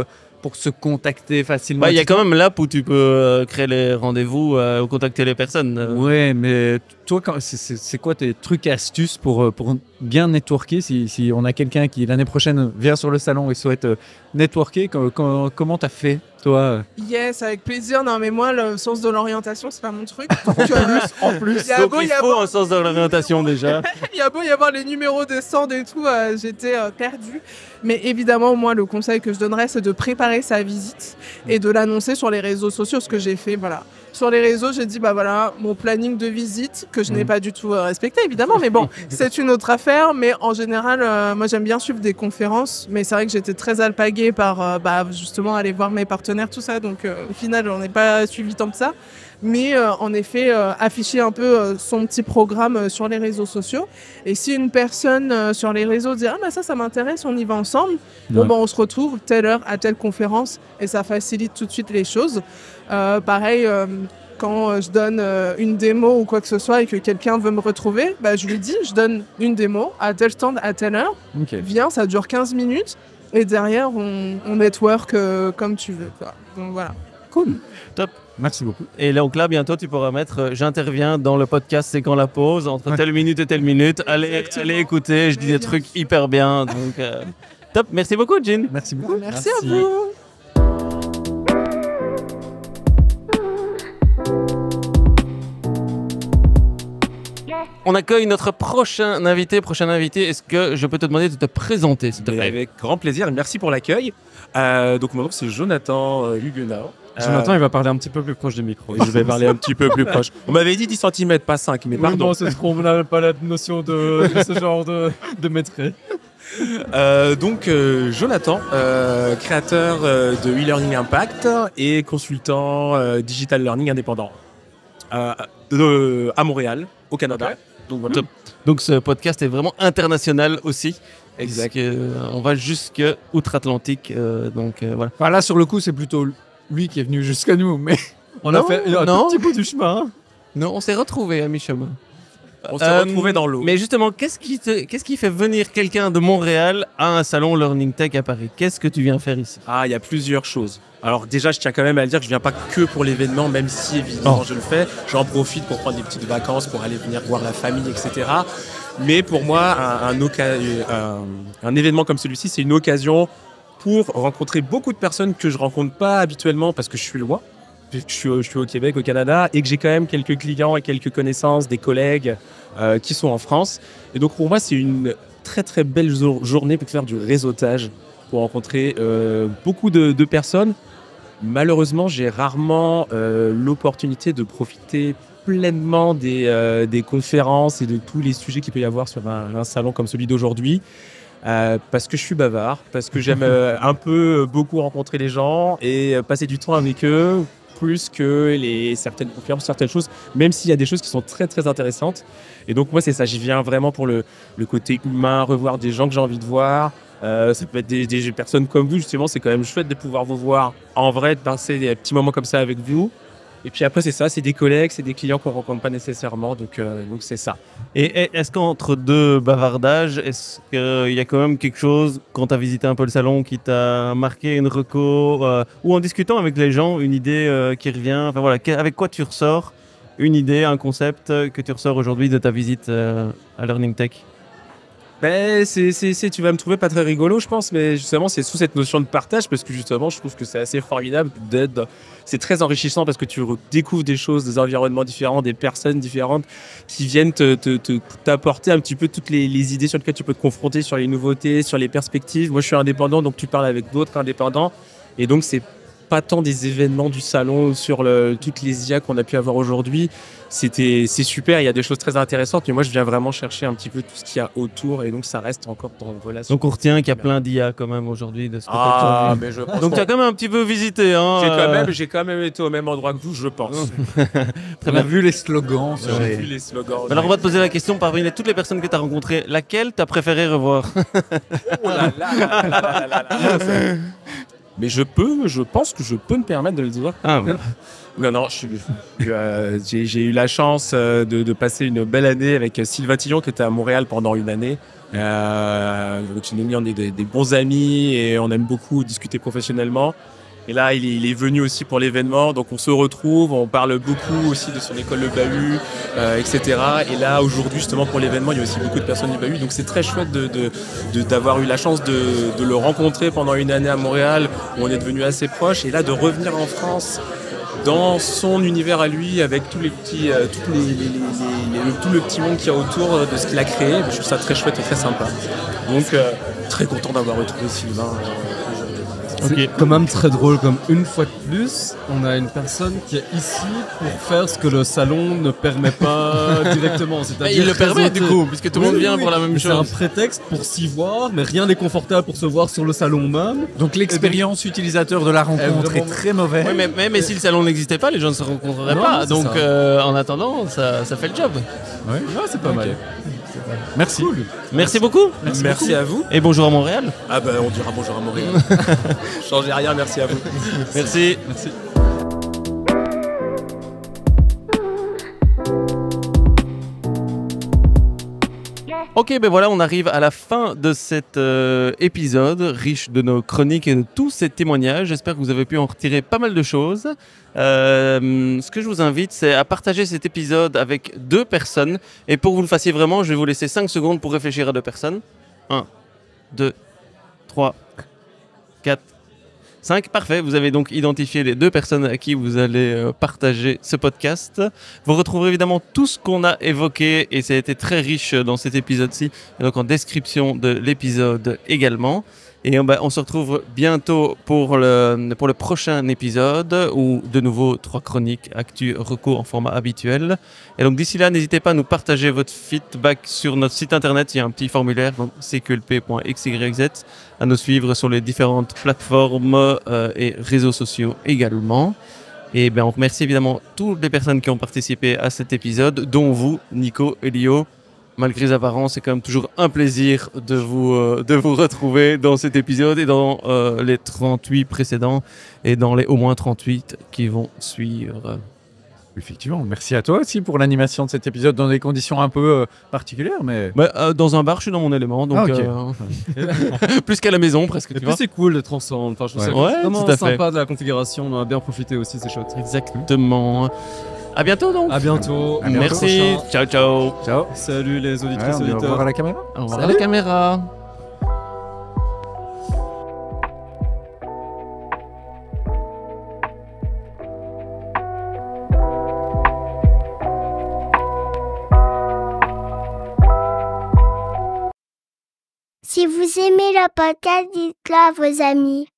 se contacter facilement. Il y a quand même l'app où tu peux créer les rendez-vous ou contacter les personnes. Ouais, mais toi, c'est quoi tes trucs et astuces pour bien networker si on a quelqu'un qui, l'année prochaine, vient sur le salon et souhaite networker, comment t'as fait, toi? Yes, avec plaisir. Non, mais moi, le sens de l'orientation, c'est pas mon truc. Donc, en plus, il faut un sens de l'orientation déjà. Il y a beau y avoir les numéros des stands et tout, j'étais perdue. Mais évidemment, moi, le conseil que je donnerais, c'est de préparer sa visite et de l'annoncer sur les réseaux sociaux, ce que j'ai fait, voilà. Sur les réseaux, j'ai dit, mon planning de visite, que je n'ai pas du tout respecté, évidemment. Mais bon, c'est une autre affaire. Mais en général, moi, j'aime bien suivre des conférences. Mais c'est vrai que j'étais très alpaguée par, justement, aller voir mes partenaires, tout ça. Donc, au final, on n'est pas suivi tant que ça. Mais en effet, afficher un peu son petit programme sur les réseaux sociaux. Et si une personne sur les réseaux dit « Ah, ça m'intéresse, on y va ensemble », on se retrouve telle heure à telle conférence et ça facilite tout de suite les choses. Pareil, quand je donne une démo ou quoi que ce soit et que quelqu'un veut me retrouver, je lui dis « Je donne une démo à tel stand à telle heure. Okay. Viens, ça dure 15 minutes. » Et derrière, on network comme tu veux, quoi. Donc voilà. Cool. Top. Merci beaucoup. Et donc là, bientôt, tu pourras mettre j'interviens dans le podcast C'est quand la pause, entre telle minute et telle minute. Allez écouter, je dis des trucs hyper bien. Donc, top. Merci beaucoup, Jean. Merci beaucoup. Merci à vous. On accueille notre prochain invité. Est-ce que je peux te demander de te présenter, s'il te plaît? Avec grand plaisir, merci pour l'accueil. Donc mon nom c'est Jonathan Huguenot. Jonathan, il va parler un petit peu plus proche du micro. Je vais parler un petit peu plus proche. On m'avait dit 10 cm, pas 5, mais pardon. Non, c'est ce qu'on n'a pas la notion de ce genre de métrie. Donc Jonathan, créateur de e-learning impact et consultant digital learning indépendant à Montréal, au Canada. Okay. Donc, voilà. Donc ce podcast est vraiment international aussi. Exact. On va jusque outre-Atlantique. Voilà. Enfin, là, sur le coup, c'est plutôt lui qui est venu jusqu'à nous, mais On a fait un tout petit bout du chemin. Non, on s'est retrouvés à mi-chemin. On s'est retrouvés dans l'eau. Mais justement, qu'est-ce qui fait venir quelqu'un de Montréal à un salon Learning Tech à Paris? Qu'est-ce que tu viens faire ici? Ah, il y a plusieurs choses. Alors déjà, je tiens quand même à le dire que je viens pas que pour l'événement, même si évidemment je le fais. J'en profite pour prendre des petites vacances, pour aller venir voir la famille, etc. Mais pour moi, un événement comme celui-ci, c'est une occasion pour rencontrer beaucoup de personnes que je rencontre pas habituellement parce que je suis loin. Je suis au Québec, au Canada, et que j'ai quand même quelques clients et quelques connaissances, des collègues qui sont en France. Et donc pour moi, c'est une très très belle journée pour faire du réseautage, pour rencontrer beaucoup de personnes. Malheureusement, j'ai rarement l'opportunité de profiter pleinement des conférences et de tous les sujets qu'il peut y avoir sur un salon comme celui d'aujourd'hui. Parce que je suis bavard, parce que j'aime beaucoup rencontrer les gens et passer du temps avec eux, plus que certaines conférences, certaines choses, même s'il y a des choses qui sont très très intéressantes. Et donc moi c'est ça, j'y viens vraiment pour le côté humain, revoir des gens que j'ai envie de voir. Ça peut être des personnes comme vous, justement, c'est quand même chouette de pouvoir vous voir en vrai, de passer des petits moments comme ça avec vous. Et puis après, c'est ça, c'est des collègues, c'est des clients qu'on ne rencontre pas nécessairement, donc c'est ça. Et est-ce qu'entre deux bavardages, est-ce qu'il y a quand même quelque chose, quand tu as visité un peu le salon, qui t'a marqué, une reco, ou en discutant avec les gens, une idée qui revient, enfin voilà, avec quoi tu ressors une idée, un concept que tu ressors aujourd'hui de ta visite à Learning Tech? Ben, tu vas me trouver pas très rigolo, je pense, mais justement, c'est sous cette notion de partage, parce que justement, je trouve que c'est assez formidable c'est très enrichissant parce que tu découvres des choses, des environnements différents, des personnes différentes qui viennent t'apporter un petit peu toutes les idées sur lesquelles tu peux te confronter, sur les nouveautés, sur les perspectives. Moi, je suis indépendant, donc tu parles avec d'autres indépendants, et donc c'est pas tant des événements du salon sur toutes les IA qu'on a pu avoir aujourd'hui. C'est super, il y a des choses très intéressantes, mais moi je viens vraiment chercher un petit peu tout ce qu'il y a autour, et donc ça reste encore dans relation. Donc on retient qu'il y a plein d'IA quand même aujourd'hui de ce que mais je pense. Donc tu as quand même un petit peu visité. Hein, j'ai quand même été au même endroit que vous, je pense. On a vu les slogans. J'ai vu les slogans. Alors on va te poser la question, parmi toutes les personnes que tu as rencontrées, laquelle tu as préféré revoir? Oh là là. Mais je pense que je peux me permettre de le dire. Ah, ouais. Non, j'ai eu la chance de passer une belle année avec Sylvain Tillon qui était à Montréal pendant une année. On est des bons amis et on aime beaucoup discuter professionnellement. Et là, il est venu aussi pour l'événement, donc on se retrouve, on parle beaucoup aussi de son école Le Bahut, etc. Et là, aujourd'hui, justement, pour l'événement, il y a aussi beaucoup de personnes du Bahut, donc c'est très chouette d'avoir eu la chance de le rencontrer pendant une année à Montréal, où on est devenu assez proches, et là, de revenir en France dans son univers à lui, avec tous les petits, tout le petit monde qu'il y a autour de ce qu'il a créé. Je trouve ça très chouette et très sympa. Donc, très content d'avoir retrouvé Sylvain. C'est quand même très drôle, comme une fois de plus, on a une personne qui est ici pour faire ce que le salon ne permet pas directement. Il le permet du coup, puisque tout le monde vient pour la même chose. C'est un prétexte pour s'y voir, mais rien n'est confortable pour se voir sur le salon même. Donc l'expérience utilisateur de la rencontre est très mauvaise. Oui, mais si le salon n'existait pas, les gens ne se rencontreraient pas. Donc en attendant, ça fait le job. Ouais, c'est pas mal. Merci. Cool. Merci beaucoup. Merci à vous. Et bonjour à Montréal. Ah ben on dira bonjour à Montréal. Changez rien, merci à vous. Merci. Ok, ben voilà, on arrive à la fin de cet épisode, riche de nos chroniques et de tous ces témoignages. J'espère que vous avez pu en retirer pas mal de choses. Ce que je vous invite, c'est à partager cet épisode avec 2 personnes. Et pour que vous le fassiez vraiment, je vais vous laisser 5 secondes pour réfléchir à 2 personnes. 1, 2, 3, 4, 5. Parfait, vous avez donc identifié les 2 personnes à qui vous allez partager ce podcast. Vous retrouverez évidemment tout ce qu'on a évoqué et ça a été très riche dans cet épisode-ci, et donc en description de l'épisode également. Et on se retrouve bientôt pour le prochain épisode où de nouveau 3 chroniques actu reco en format habituel. Et donc d'ici là, n'hésitez pas à nous partager votre feedback sur notre site internet. Il y a un petit formulaire, donc cqlp.xyz, à nous suivre sur les différentes plateformes et réseaux sociaux également. Et on remercie évidemment toutes les personnes qui ont participé à cet épisode, dont vous, Nico et Lio. Malgré les apparences, c'est quand même toujours un plaisir de vous retrouver dans cet épisode et dans les 38 précédents et dans les au moins 38 qui vont suivre. Effectivement, merci à toi aussi pour l'animation de cet épisode dans des conditions un peu particulières. Mais... dans un bar, je suis dans mon élément, donc plus qu'à la maison presque. Et puis c'est cool d'être ensemble. Enfin, je trouve ça vraiment sympa de la configuration, on a bien profité aussi, c'est chouette. Exactement. À bientôt donc. À bientôt. Merci. Ciao, ciao. Ciao. Salut les auditrices, auditeurs. Au revoir à la caméra. Au revoir à la caméra. Si vous aimez le podcast, dites-le à vos amis.